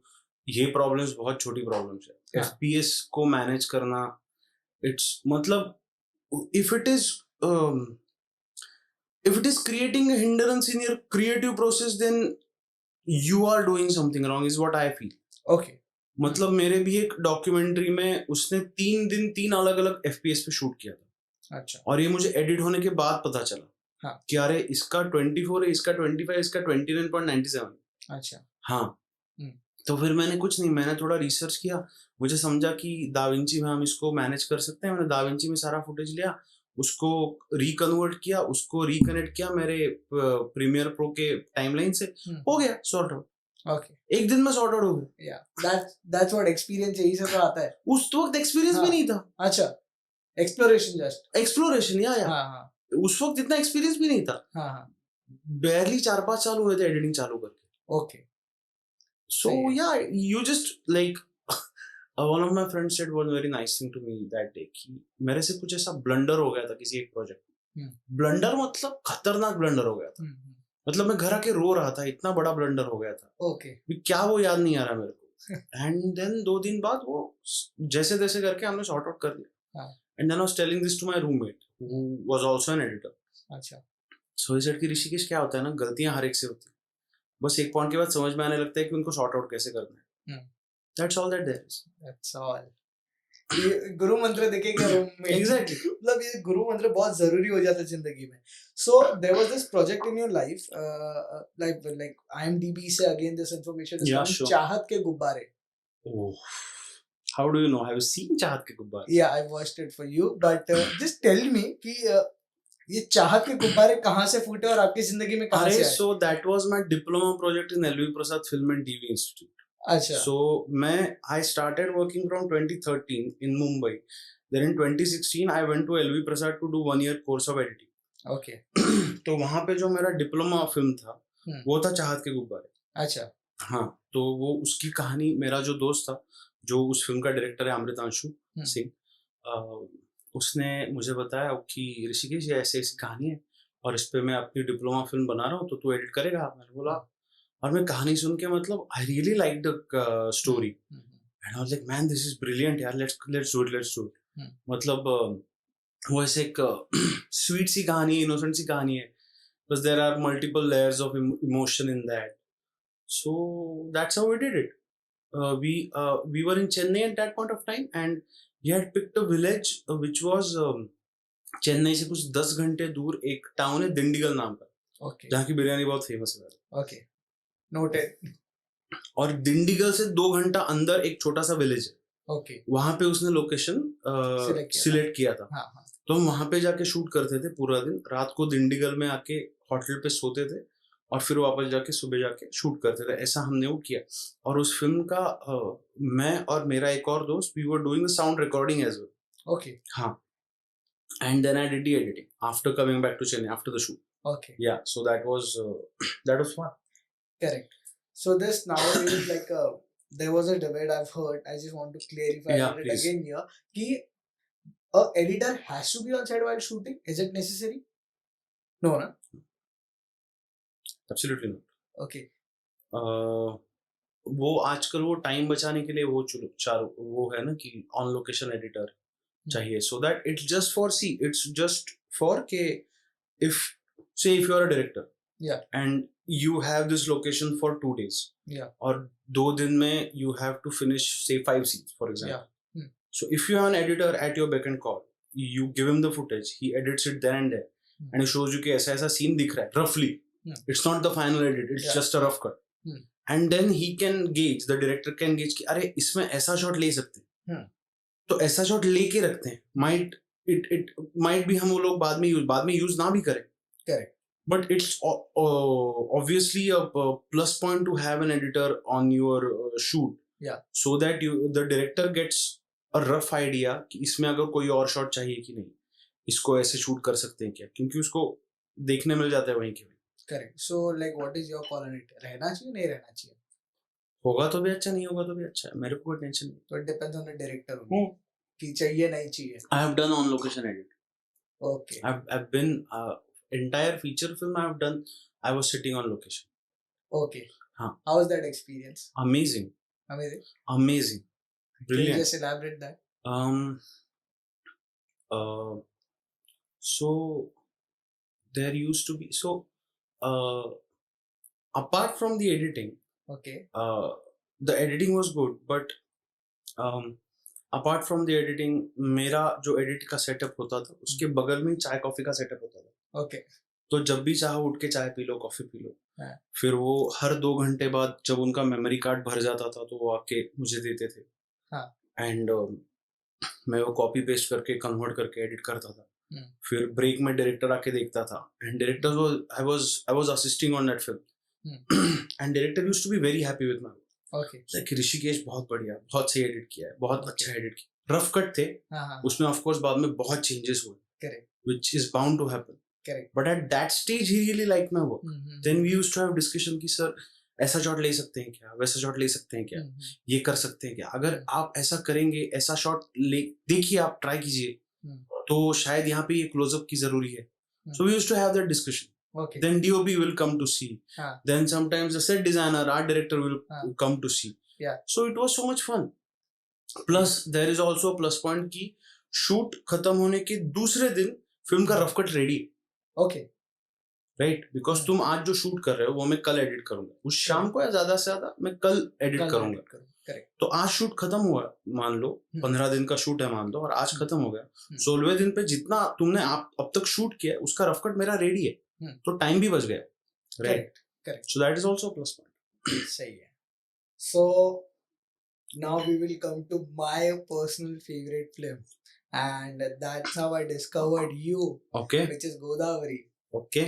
ये प्रॉब्लम्स बहुत छोटी प्रॉब्लम्स है. FPS को मैनेज करना, it's मतलब if it is creating a hindrance in your creative process, then you are doing something wrong, is what I feel. Okay. मतलब मेरे भी एक डॉक्यूमेंट्री में उसने 3 दिन 3 अलग अलग FPS पे शूट किया था. अच्छा. और ये मुझे एडिट होने के बाद पता चला कि अरे इसका 24 है, इसका 25, इसका 29.97. अच्छा. हाँ. तो फिर मैंने कुछ नहीं, मैंने थोड़ा रिसर्च किया, मुझे समझा कि दाविंची में हम इसको मैनेज कर सकते हैं. मैंने दाविंची में सारा फुटेज लिया, उसको रिकन्वर्ट किया, उसको रिकनेक्ट किया मेरे प्रीमियर प्रो के टाइमलाइन से, हो गया सॉर्ट आउट. Okay. एक दिन में सॉर्ट आउट हो गया. Yeah, that's what experience यही से तो आता है. उस वक्त एक्सपीरियंस भी नहीं था. अच्छा. एक्सप्लोरेशन या हाँ. उस वक्त इतना एक्सपीरियंस भी नहीं था. हाँ. barely 4-5 साल हुए थे एडिटिंग चालू करके. Okay. So yeah, you just like one of my friends said one very nice thing to me that day कि मेरे से कुछ ऐसा ब्लंडर हो गया था किसी एक प्रोजेक्ट में. ब्लंडर मतलब खतरनाक ब्लंडर हो गया था. मतलब मैं घर आके रो रहा था, इतना बड़ा ब्लंडर हो गया था. Okay. क्या वो याद नहीं आ रहा मेरे को. एंड देन 2 दिन बाद वो जैसे तैसे करके हमने सॉर्ट आउट कर लिया. And then I was telling this to my roommate who was also an editor. अच्छा. सो ही सेड कि ऋषिकेश क्या होता है ना, गलतियां हर एक से होती है, बस एक पॉइंट के बाद समझ में आने लगता है कि उनको सॉर्ट आउट कैसे करना है. That's all that there is. That's all. ये गुरु मंत्र देखेगा रूम में. Exactly. मतलब ये गुरु मंत्र बहुत जरूरी हो जाता है जिंदगी में. So there was this project in your life, like IMDb से again this information is from sure. चाहत के गुब्बारे. Oh, how do you know? Have you seen चाहत के गुब्बारे? Yeah, I watched it for you, but just tell me कि ये चाहत के गुब्बारे कहाँ से फूटे और आपकी जिंदगी में कहाँ से आए? So that was my diploma project in LV Prasad Film and TV Institute. अच्छा. So I started working from 2013 in Mumbai. Then in 2016 I went to LV Prasad to do 1-year course of editing. Okay. तो वहाँ पे जो मेरा diploma film था वो था चाहत के गुब्बारे. अच्छा. हाँ, तो वो उसकी कहानी, मेरा जो दोस्त था जो उस फिल्म का डायरेक्टर है अमृतांशु सिंह, उसने मुझे बताया कि ऋषिकेश ये ऐसी ऐसी कहानी है और इस पे मैं अपनी डिप्लोमा फिल्म बना रहा हूँ, तो तू एडिट करेगा. मैंने बोला, और मैं कहानी सुन के मतलब I really like the story And I was like, man, this is brilliant, यार, let's do it. मतलब वो ऐसे एक स्वीट सी कहानी, इनोसेंट सी कहानी है, बस there are multiple layers of emotion in that. So that's how we did it. We were in Chennai at that point of time, and we had picked a village which was Chennai से कुछ 10 घंटे दूर एक town है दिंडीगल नाम का, Okay. जहाँ की बिरयानी बहुत फेमस है. Okay. Noted. और दिंडीगल से 2 घंटा अंदर एक छोटा सा विलेज है, Okay. वहां पे उसने लोकेशन सिलेक्ट किया था. हाँ हाँ. तो हम वहां पे जाके शूट करते थे पूरा दिन, रात को दिंडीगल में आके होटल पे सोते थे और फिर वापस जाके सुबह जाके शूट करते थे. ऐसा हमने वो किया. और उस फिल्म का मैं और मेरा एक और दोस्त, we were doing the sound recording as well. Okay. हाँ. And then I did the editing after coming back to Chennai after the shoot. Okay. Yeah, so that was fun. Correct. So this nowadays like there was a debate I've heard. I just want to clarify Yeah, it please. again here. कि a editor has to be on set while shooting. Is it necessary? No, na? Absolutely not. Okay. वो आजकल वो time बचाने के लिए वो वो है ना कि ऑन लोकेशन एडिटर चाहिए, so that it's just for it's just for के if say if you are a director, Yeah. and you have this location for 2 days, Yeah. और 2 दिन में you have to finish say 5 scenes for example. Yeah. So if you have an editor at your beck and call, you give him the footage, he edits it there and there, and he shows you कि ऐसा ऐसा scene दिख रहा है roughly. It's not the final edit, it's just a rough cut. And then he can gauge, the director can gauge कि अरे इसमें ऐसा shot ले सकते हैं, तो ऐसा शॉट लेके रखते हैं. इट माइट बी हम वो लोग बाद में यूज ना भी करें. Correct. But it's obviously a plus point to have an editor on your shoot. Yeah. So that the director gets a rough idea कि इसमें अगर कोई और शॉट चाहिए कि नहीं, इसको ऐसे शूट कर सकते हैं क्या, क्योंकि उसको देखने मिल जाता है वहीं के. Correct. So like what is your call on it? रहना चाहिए नहीं रहना चाहिए? होगा तो भी अच्छा, नहीं होगा तो भी अच्छा है, मेरे को कोई टेंशन नहीं. So it depends on the director only. कि चाहिए नहीं चाहिए. I have done on location edit. Okay. I've been entire feature film I have done. I was sitting on location. Okay. हाँ. How was that experience? Amazing. Amazing. Can Brilliant. you just elaborate that? So there used to be apart from the editing. Okay. The editing was good, but apart from the editing, मेरा जो edit का setup होता था उसके बगल में चाय coffee का सेटअप होता था. Okay. तो जब भी चाहो उठ के चाय P low, coffee P low. हाँ. फिर वो हर 2 घंटे बाद जब उनका मेमोरी कार्ड भर जाता था तो वो आके मुझे देते थे. हाँ. एंड मैं वो कॉपी पेस्ट करके कन्वर्ट करके एडिट करता था. फिर ब्रेक में डायरेक्टर आके देखता था, and director I was assisting on that film, and director used to be very happy with my. Okay. Like Rishikesh बहुत बढ़िया, बहुत सही एडिट किया है, बहुत अच्छा एडिट किया. रफ कट थे उसमें, ऑफ कोर्स बाद में बहुत चेंजेस हुए. Correct. Which is bound to happen. Correct. But at that stage he really liked my work. Then we used to have discussion कि सर ऐसा शॉट ले सकते हैं क्या, वैसा शॉट ले सकते हैं क्या, ये कर सकते हैं क्या, अगर आप ऐसा करेंगे, ऐसा शॉट ले देखिए, आप ट्राई कीजिए, तो शायद यहाँ पे ये क्लोजअप की जरूरी है. So we used to have that discussion. Okay. Then DOP will come to see. Then sometimes the set designer, art director will come to see. Yeah. So it was so much fun. Plus there is also a plus point कि shoot खत्म होने के दूसरे दिन film का rough cut ready. Okay. Right, because तुम आज जो शूट कर रहे हो वो मैं कल एडिट करूंगा, उस शाम को या ज्यादा से ज्यादा मैं कल एडिट करूंगा. तो आज शूट खत्म हुआ, मान लो 15 दिन का शूट है मान लो, और आज खत्म हो गया, 16वें दिन पे जितना तुमने अब तक शूट किया उसका रफ कट मेरा रेडी है, तो टाइम भी बच गया. Right. So that is also plus point. सही है. सो now we will come to my personal favorite film, and that's how I discovered you. Okay. Which is Godavari. Okay.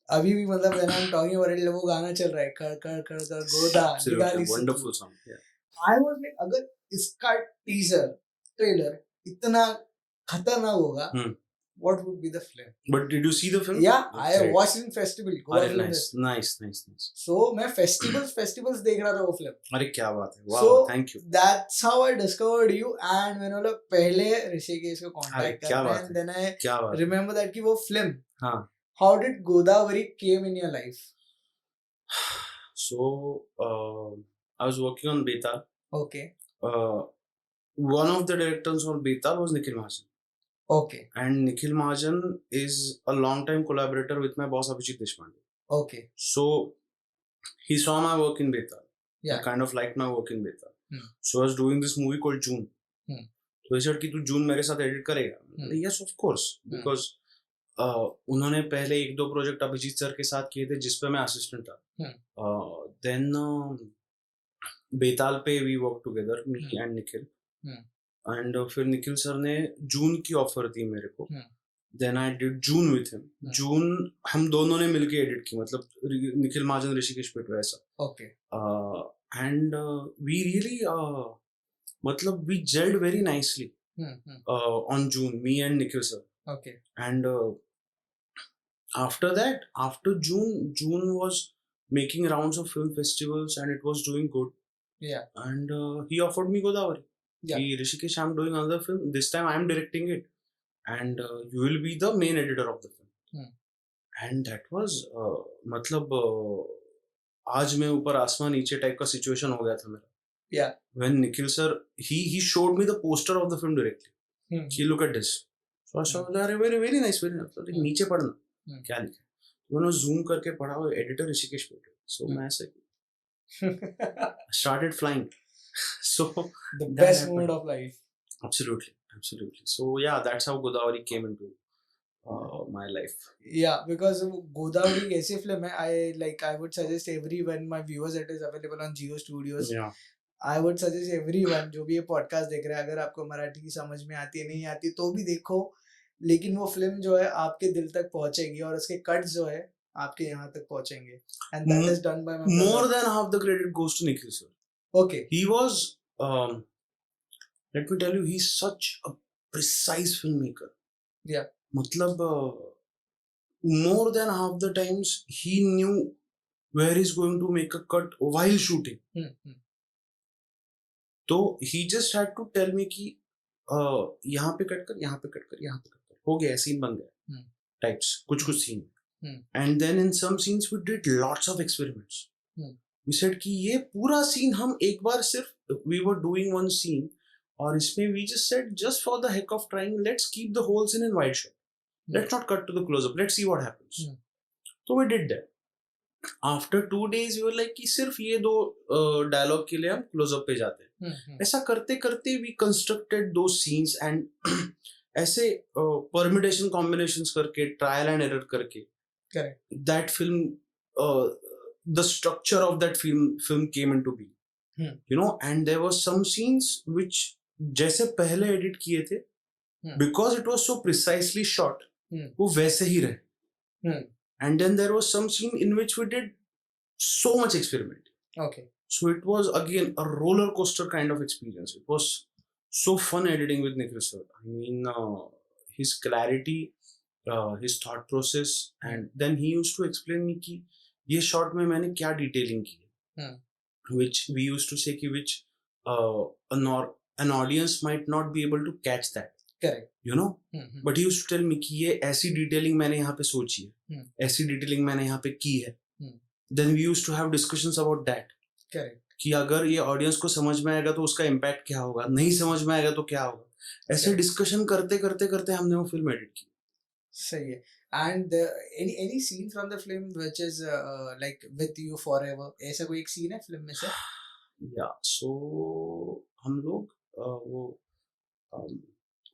अभी भी मतलब when I'm talking about it, वो गाना चल रहा है, कर कर कर कर गोदा. Absolutely wonderful song. Yeah. I was like, अगर इसका टीजर ट्रेलर इतना खतरनाक होगा, what would be the film? But did you see the film? Yeah, I watched it in festival. Nice. So मैं festivals देख रहा था वो film. अरे क्या बात है. Wow, so, thank you. That's how I discovered you, and मैंने बोला पहले ऋषिकेश को contact करना, and then I remember that कि वो film. हाँ. How did Godavari came in your life? So I was working on Beta. Okay. uh, one of the directors on Betal was Nikhil Mahajan. Okay. And Nikhil Mahajan is a long time collaborator with my boss Abhijit Deshpande. Okay. So he saw my work in Betal. Yeah. He kind of liked my work in Betal. Hmm. So I was doing this movie called June. तो he said कि तू जून मेरे साथ edit करेगा? Yes, of course, because उन्होंने पहले एक दो प्रोजेक्ट अभिजीत सर के साथ किए थे जिसपे मैं असिस्टेंट था. Then बेताल पे we work together, me and Nikhil. And फिर निखिल सर ने जून की ऑफर दी मेरे को. Then I did June with him. June हम दोनों ने मिलके एडिट की, मतलब निखिल महाजन ऋषिकेश पेटवे ऐसा. ओके. एंड वी रियली मतलब we jelled very nicely on June, me and Nikhil sir. Okay. And after that, after June was making rounds of film festivals and it was doing good. Yeah. And he offered me Godavari. Yeah. Hrishikesh, I'm doing another film. This time I'm directing it. And you will be the main editor of the film. And that was मतलब आज मैं ऊपर आसमान नीचे type का situation हो गया था मेरा. Yeah. When Nikhil sir, he showed me the poster of the film directly. He look at this. So I saw, very very nice, very nice. So, नीचे पढ़ना क्या लिखा है. मैंने zoom करके पढ़ा, editor ऋषिकेश पेटवे. So मैं ऐसे started flying. So the best moment of life. Absolutely. So yeah, that's how Godavari came into my life. Yeah, because Godavari ऐसी film है, I would suggest everyone, my viewers, it is available on Jio Studios. Yeah. I would suggest everyone जो भी ये podcast देख रहे हैं, अगर आपको मराठी समझ में आती है नहीं आती तो भी देखो, लेकिन वो फिल्म जो है आपके दिल तक पहुंचेगी और उसके कट्स जो है आपके यहाँ तक पहुंचेंगे. And that is done by my brother. More than half the credit goes to Nikhil sir. Okay. He was let me tell you, he's such a precise filmmaker. Yeah. मतलब more than half the times he knew where he's going to make a cut while shooting. तो he just had to tell me कि यहाँ पे cut कर, यहाँ पे cut कर, यहाँ पे कट कर, हो गया, सीन बन गया. टाइप्स कुछ scene. And then in some scenes we did lots of experiments. We said कि ये पूरा सीन हम एक बार सिर्फ we were doing one scene और इसमें we just said just for the heck of trying let's keep the whole scene in wide shot, let's not cut to the close up, let's see what happens. तो we did that. After 2 days we were like कि सिर्फ ये दो dialogue के लिए हम close up पे जाते हैं. ऐसा करते करते वी कंस्ट्रक्टेड दो सीन्स एंड ऐसे परमिटेशन कॉम्बिनेशंस करके, ट्रायल एंड एरर करके, that film, the structure of that film came into be, you know. And there was some scenes which जैसे पहले एडिट किए थे, because it was so precisely shot, वो वैसे ही रहे. And then there was some scene in which we did so much experiment. Okay. So it was again a roller coaster kind of experience. It was so fun editing with Nikhil sir. I mean, his clarity, his thought process, and then he used to explain me कि ये shot में मैंने क्या detailing की है, which we used to say कि which an audience might not be able to catch that. Correct. You know, but he used to tell me कि ये ऐसी डिटेलिंग मैंने यहाँ पे सोची है, ऐसी डिटेलिंग मैंने यहाँ पे की है. Then we used to have discussions about that. Correct. कि अगर ये ऑडियंस को समझ में आएगा तो उसका इम्पैक्ट क्या होगा, नहीं समझ में आएगा तो क्या होगा. ऐसे डिस्कशन करते करते करते हमने वो फिल्म एडिट की. सही है. And any scene from the film which is like with you forever, ऐसा कोई एक सीन है फिल्म में से? Yeah, so हम लोग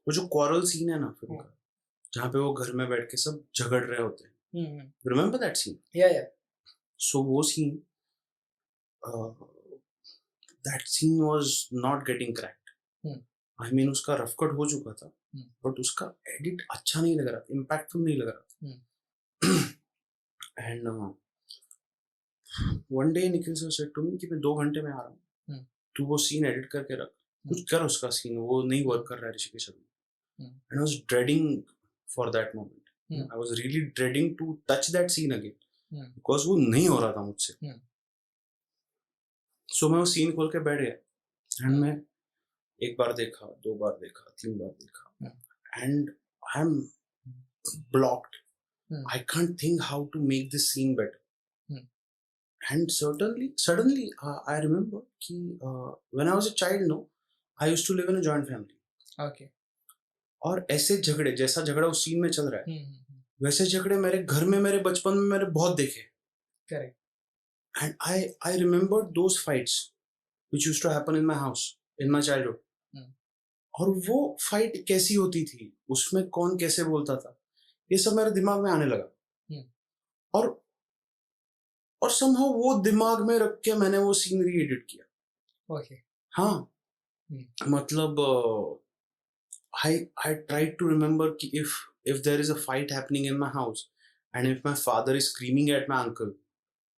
वो जो क्वारल सीन है ना फिल्म का, जहाँ पे वो घर में बैठ के सब झगड़ रहे होते हैं. Remember that scene? Yeah. So वो scene, that scene was not getting cracked. I mean उसका रफ कट हो चुका था, but उसका एडिट अच्छा नहीं लग रहा था, इम्पैक्टफुल नहीं लग रहा था. And one day Nikhil sir said to me कि मैं 2 घंटे में आ रहा हूँ, तू वो सीन एडिट करके रख, कुछ कर उसका सीन, वो नहीं वर्क कर रहा है ऋषिकेश अभी. And I was dreading for that moment. I was really dreading to touch that scene again, because वो नहीं हो रहा था मुझसे. So मैं वो सीन खोल के बैठ गया and मैं एक बार देखा, 2 बार देखा, 3 बार देखा, and I'm blocked. I can't think how to make this scene better. And suddenly I remember कि when I was a child, no, I used to live in a joint family, okay. और ऐसे झगड़े, जैसा झगड़ा उस scene में चल रहा है, वैसे झगड़े मेरे घर में मेरे बचपन में मैंने बहुत देखे। Correct. And I remember those fights which used to happen in my house in my childhood. और वो फाइट कैसी होती थी, उसमें कौन कैसे बोलता था, ये सब मेरे दिमाग में आने लगा। और समहाउ वो दिमाग में रख के मैंने वो सीन री एडिट किया। ओके। हाँ, मतलब I tried to remember कि if there is a fight happening in my house and if my father is screaming at my uncle,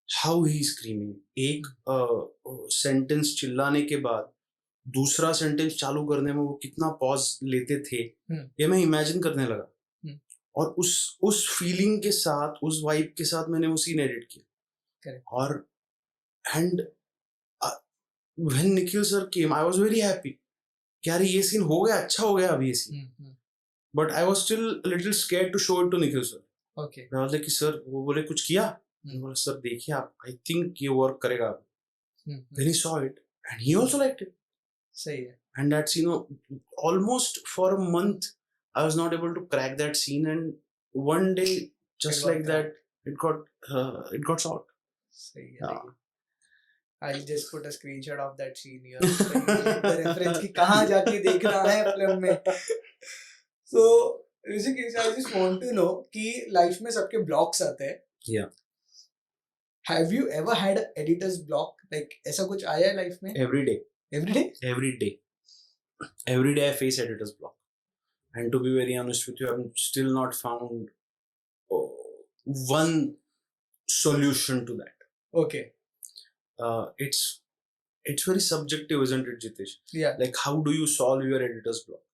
how he is screaming, एक सेंटेंस चिल्लाने के बाद दूसरा सेंटेंस चालू करने में वो कितना पॉज लेते थे, ये मैं इमेजिन करने लगा। और उस फीलिंग के साथ, उस वाइब के साथ मैंने वो सीन एडिट किया। और and when Nikhil sir came, I was very happy, यार ये सीन हो गया, अच्छा हो गया अभी ये सीन। But I was still little scared to show it to Nikhil sir. Okay. मैं बोला कि सर, वो बोले कुछ किया, मैं बोला सर देखिए आप, आई थिंक ये वर्क करेगा अभी। Then he saw it and he also liked it. सही है। And that's, almost for a month I was not able to crack that scene, and one day just like that it got solved. सही है। Yeah. I'll just put a screenshot of that scene here. The reference कि कहाँ जाके देखना है film में। So Rishikesh, I just want to know कि life में सबके ब्लॉक्स आते हैं। Yeah. Have you ever had an editor's block? Like ऐसा कुछ आया है लाइफ में? Every day. Every day? Every day. Every day I face editor's block. And to be very honest with you, I've still not found one solution to that. Okay. It's very subjective, isn't it, Jitesh? Yeah. Like how do you solve your editor's block?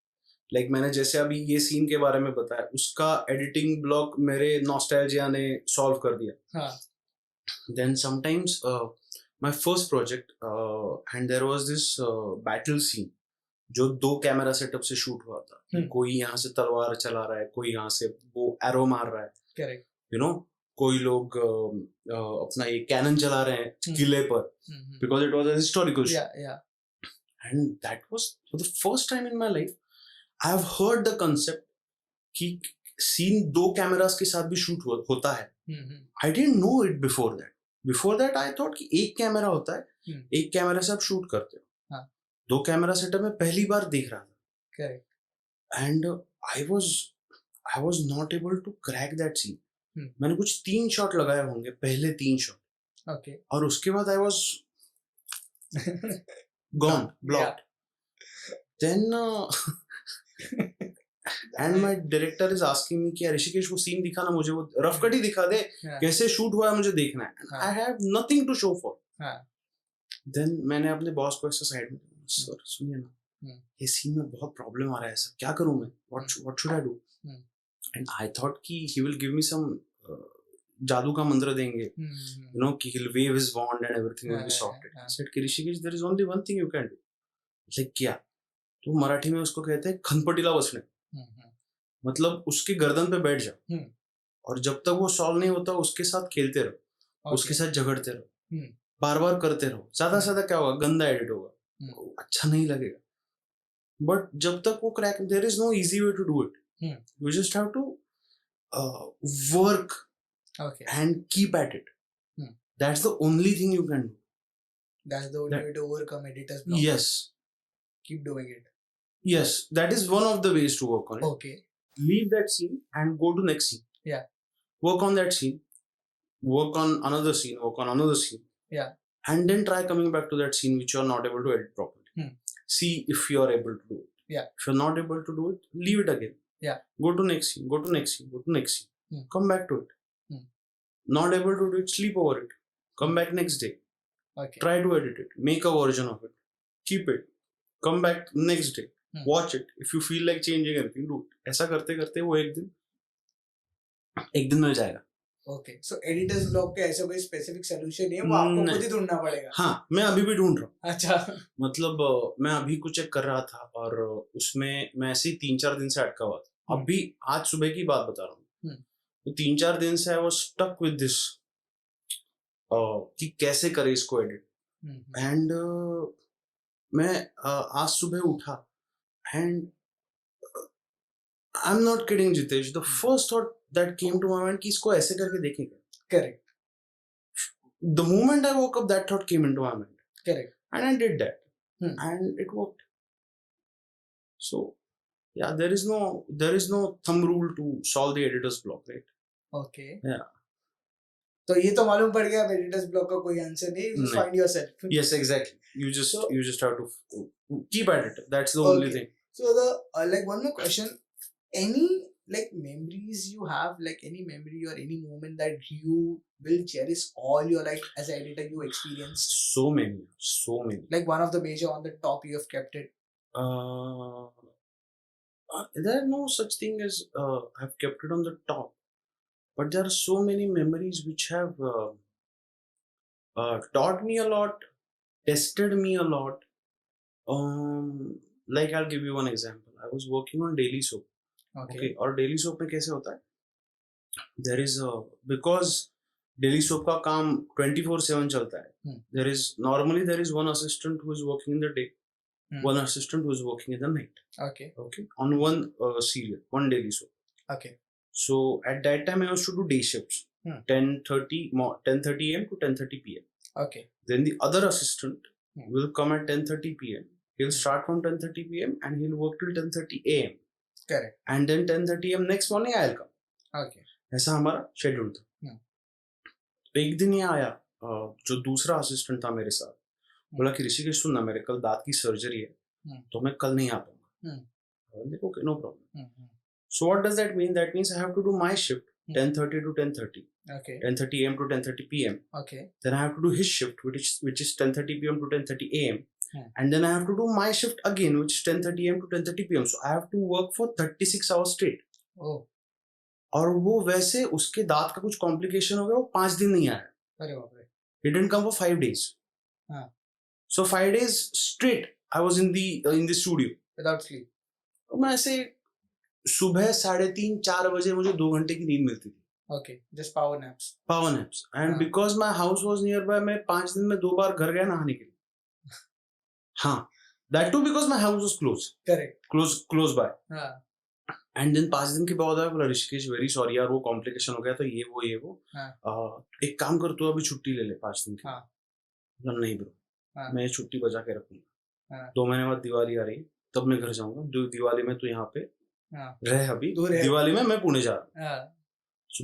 Like मैंने जैसे अभी ये scene के बारे में बताया, उसका editing block मेरे नॉस्टैल्जिया ने सॉल्व कर दिया। हाँ. Then sometimes my first project and there was this battle scene जो 2 कैमरा सेटअप से शूट हुआ था। कोई यहाँ से तलवार चला रहा है, कोई यहाँ से वो एरो मार रहा है। Correct. कोई लोग अपना ये कैनन चला रहे हैं किले पर, because it was a historical show. Yeah. And that was for the first time in my life I have heard the concept कि सीन 2 कैमरास के साथ भी शूट होता है। I didn't know it before that. Before that I thought कि एक camera होता है, एक कैमरा से आप शूट करते हो। 2 कैमरा सेटअप में पहली बार देख रहा था। Correct. And I was not able to crack that scene. मैंने कुछ 3 शॉट लगाए होंगे, पहले 3 शॉट। Okay. और उसके बाद I was gone, blocked. Then and my director is asking me कि ऋषिकेश वो सीन दिखाना मुझे, वो रफ कट ही दिखा दे, कैसे शूट हुआ है मुझे देखना है। I have nothing to show for. Then मैंने अपने बॉस को ऐसा साइड में, सर सुनिए ना, ये सीन में बहुत प्रॉब्लम आ रहा है, सर क्या करूं मैं, what should I do? And I thought कि he will give me some जादू का मंत्र देंगे, कि he'll wave his wand and everything will be sorted. I said कि Rishikesh, there is only one thing you can do. Like क्या? तो मराठी में उसको कहते हैं खनपटीला बसणे, मतलब उसके गर्दन पे बैठ जाओ और जब तक वो सॉल्व नहीं होता उसके साथ खेलते रहो, उसके साथ झगड़ते रहो, बार बार करते रहो। ज्यादा से ज्यादा क्या होगा, गंदा एडिट होगा, अच्छा नहीं लगेगा। बट जब तक वो crack, there is no easy way to do it, you just have to work and keep at it. That's the only thing you can do. That's the only way to overcome editor's block. Yes. Keep doing it. Yes, that is one of the ways to work on it. Okay. Leave that scene and go to next scene. Yeah. Work on that scene. Work on another scene. Work on another scene. Yeah. And then try coming back to that scene which you are not able to edit properly. See if you are able to do it. Yeah. If you are not able to do it, leave it again. Yeah. Go to next scene. Go to next scene. Go to next scene. Come back to it. Not able to do it, sleep over it. Come back next day. Okay. Try to edit it. Make a version of it. Keep it. Come back next day. Watch it. If you feel like changing anything, do it. ऐसा करते करते वो एक दिन मिल जाएगा। Okay. So editors block के ऐसा कोई specific solution नहीं है, वो आपको खुद ही ढूंढना पड़ेगा। हाँ, मैं अभी भी ढूंढ रहा हूँ। अच्छा। मतलब मैं अभी कुछ एक कर रहा था और उसमें मैं ऐसे ही 3-4 दिन से अटका हुआ था। अभी आज सुबह की बात बता रहा हूँ। तो 3-4 दिन से I was stuck with this कि कैसे करे इसको एडिट। एंड मैं आज सुबह उठा and I'm not kidding, Jitesh. The first thought that came to my mind कि इसको ऐसे करके देखेंगे. Correct. The moment I woke up, that thought came into my mind. Correct. And I did that. Hmm. And it worked. So yeah, there is no thumb rule to solve the editor's block, right? Okay. Yeah. तो ये तो मालूम पड़ गया editors block का कोई answer नहीं, you just नहीं. find yourself. Yes, exactly. You just have to keep at it. That's the only thing. So the like one more question, any like memories you have, like any memory or any moment that you will cherish all your life as an editor you experienced? So many. Like one of the major on the top you have kept it. There are no such thing as I've kept it on the top, but there are so many memories which have taught me a lot, tested me a lot. Like I'll give you one example. I was working on daily soap. Okay. और daily soap में कैसे होता है? There is because daily soap का काम 24/7 चलता है. There is one assistant who is working in the day, one assistant who is working in the night. Okay. On one serial, one daily soap. Okay. So at that time I used to do day shifts, 10:30 a.m. to 10:30 p.m. Okay. Then the other assistant will come at 10:30 p.m. He'll start from 10:30 p.m. and he'll work till 10:30 a.m. Correct. And then 10:30 a.m. next morning I'll come. Okay. ऐसा हमारा schedule था. तो एक दिन ये आया जो दूसरा असिस्टेंट था मेरे साथ, बोला कि ऋषिकेश सुनना, मेरे कल दांत की सर्जरी है तो मैं कल नहीं आ पाऊंगा. देखो no problem. So what does that mean? That means I have to do my shift 10:30 to 10:30. Okay. 10:30 a.m. to 10:30 p.m. Okay. Then I have to do his shift, which is 10:30 p.m. to 10:30 a.m. And then I have to do my shift again, which is 10:30 a.m. to 10:30 p.m. So I have to work for 36 hours straight. Oh. और वो वैसे उसके दांत का कुछ complication हो गया, वो 5 दिन नहीं आया. अरे बाप रे. He didn't come for 5 days. So 5 days straight I was in the studio without sleep. तो मैं ऐसे सुबह 3:30-4 बजे मुझे 2 घंटे की नींद मिलती थी. Okay, just power naps. And because my house was nearby, मैं 5 दिन में 2 बार घर गया नहाने के लिए. हाँ, that too because my house was close. Correct. Close by. हाँ. And then 5 दिन के बाद आया, बोला ऋषिकेश वेरी सॉरी यार, वो कॉम्प्लिकेशन हो गया तो ये वो. एक काम कर, तू अभी छुट्टी ले ले 5 दिन की. मतलब नहीं ब्रो, मैं छुट्टी बचा के रखूंगा. 2 महीने बाद दिवाली आ रही, तब मैं घर जाऊंगा. दिवाली में तू यहाँ पे रह, अभी दिवाली में मैं पुणे जा रहा हूँ.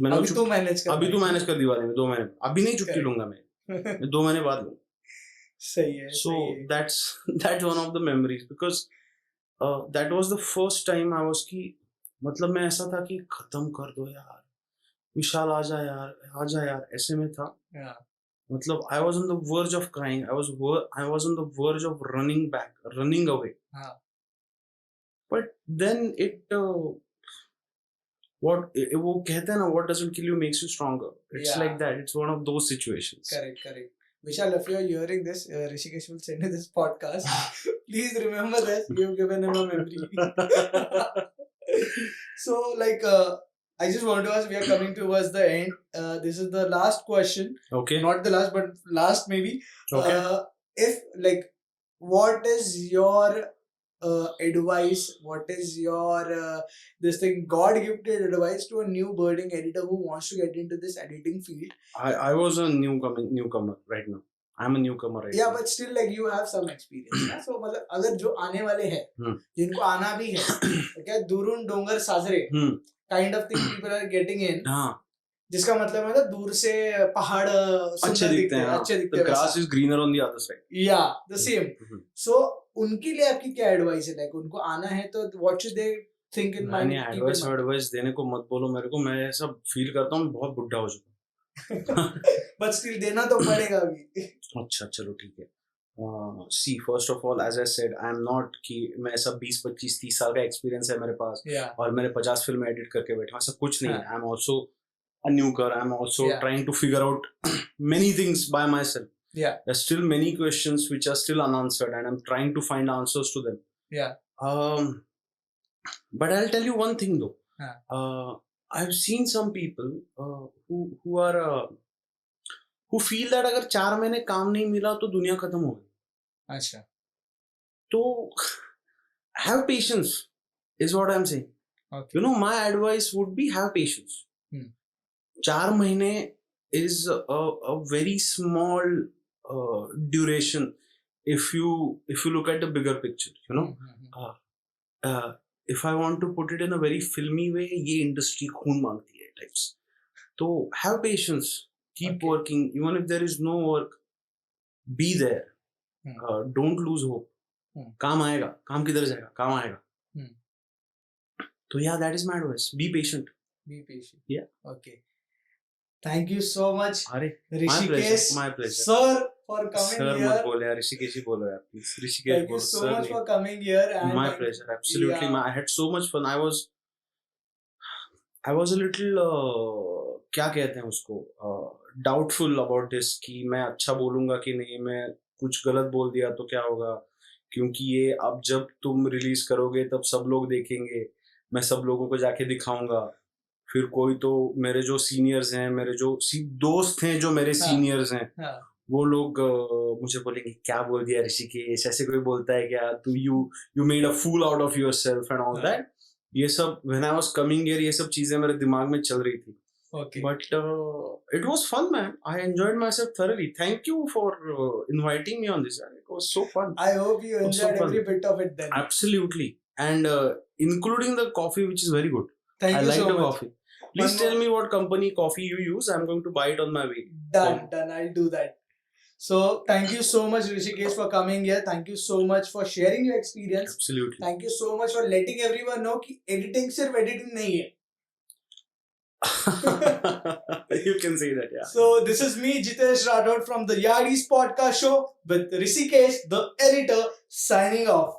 मैंने अभी तू मैनेज कर दिवाली में 2 महीने. अभी नहीं छुट्टी लूंगा मैं 2 महीने बाद लूंगा. सही है. So that's one of the memories because that was the first time I was कि मतलब मैं ऐसा था कि खत्म कर दो यार, विशाल आ जा यार ऐसे में था. मतलब I was on the verge of crying. I was on the verge of running away. But then वो कहते हैं ना, what doesn't kill you makes you stronger. It's like that. It's one of those situations. Correct. Vishal, if you're hearing this, Hrishikesh will send you this podcast. Please remember this. You've given him a memory. So, like, I just want to ask, we are coming towards the end. This is the last question. Okay. Not the last, but last maybe. Okay. If, like, what is your advice, what is your this thing God-gifted advice to a new budding editor who wants to get into this editing field? I was a newcomer right now. I'm a newcomer right now. Yeah, but still like you have some experience. ना? So मतलब अगर जो आने वाले हैं, जिनको आना भी है, क्या दुरून डोंगर साजरे kind of thing people are getting in. जिसका मतलब है ना दूर से पहाड़ अच्छे दिखते हैं. The grass is greener on the other side. Yeah, the same. So उनके लिए आपकी क्या एडवाइस है? लाइक उनको आना है तो what should they think in mind? Advice देने को मत बोलो मेरे को, मैं ऐसा फील करता हूँ बहुत बुढ़ा हो चुका. बट स्टिल देना तो पड़ेगा अभी. अच्छा चलो ठीक है. See first of all as I said, I am not कि मैं ऐसा 20-25-30 साल का एक्सपीरियंस है मेरे पास और मैंने 50 फिल्में एडिट करके बैठा, ऐसा कुछ नहीं है. I am also a newcomer. I'm also trying to figure out many things by myself. Yeah. There's still many questions which are still unanswered and I'm trying to find answers to them. Yeah. But I'll tell you one thing though. I've seen some people who are who feel that अगर 4 महीने काम नहीं मिला तो दुनिया खत्म हो गई. अच्छा. So have patience is what I'm saying. Okay. My advice would be have patience. 4 months is a very small duration if you look at the bigger picture. If I want to put it in a very filmy way, ये industry खून मांगती है types. So have patience, keep Okay. working, even if there is no work, be there. Don't lose hope. काम आएगा, काम किधर जाएगा, काम आएगा. So yeah, that is my advice. Be patient. Be patient. Yeah. Okay. Thank you so much, अरे Hrishikesh, my pleasure. sir, for coming Sir here. मत बोले यार, ऋषिकेश ही बोलो यार, please. ऋषिकेश Thank you बोलो, so sir much नहीं. for coming here. And My pleasure, absolutely. Yeah. I had so much fun. I was a little क्या कहते हैं उसको, doubtful about this कि मैं अच्छा बोलूँगा कि नहीं, मैं कुछ गलत बोल दिया तो क्या होगा, क्योंकि ये अब जब तुम रिलीज करोगे तब सब लोग देखेंगे, मैं सब लोगों को जाके दिखाऊंगा, फिर कोई तो मेरे जो सीनियर्स हैं, मेरे जो दोस्त हैं जो मेरे सीनियर्स हैं, वो लोग मुझे बोलेंगे क्या बोल दिया ऋषिकेश, ऐसे कोई बोलता है क्या, तू you made a fool out of yourself and all that. ये सब when I was coming here, ये सब चीजें मेरे दिमाग में चल रही थी. Okay. But it was fun, man. I enjoyed myself thoroughly. Thank you for inviting me on this. It was so fun. I hope you enjoyed every bit of it then. Absolutely. And including the coffee, which is very good. Thank I you like so the much. coffee. Please tell me what company coffee you use. I'm going to buy it on my way. Done. I'll do that. So thank you so much, Hrishikesh, for coming here. Thank you so much for sharing your experience. Absolutely. Thank you so much for letting everyone know कि editing सिर्फ editing नहीं है. You can say that, yeah. So this is me, Jitesh Rathod from the Yardis podcast show with Hrishikesh, the editor, signing off.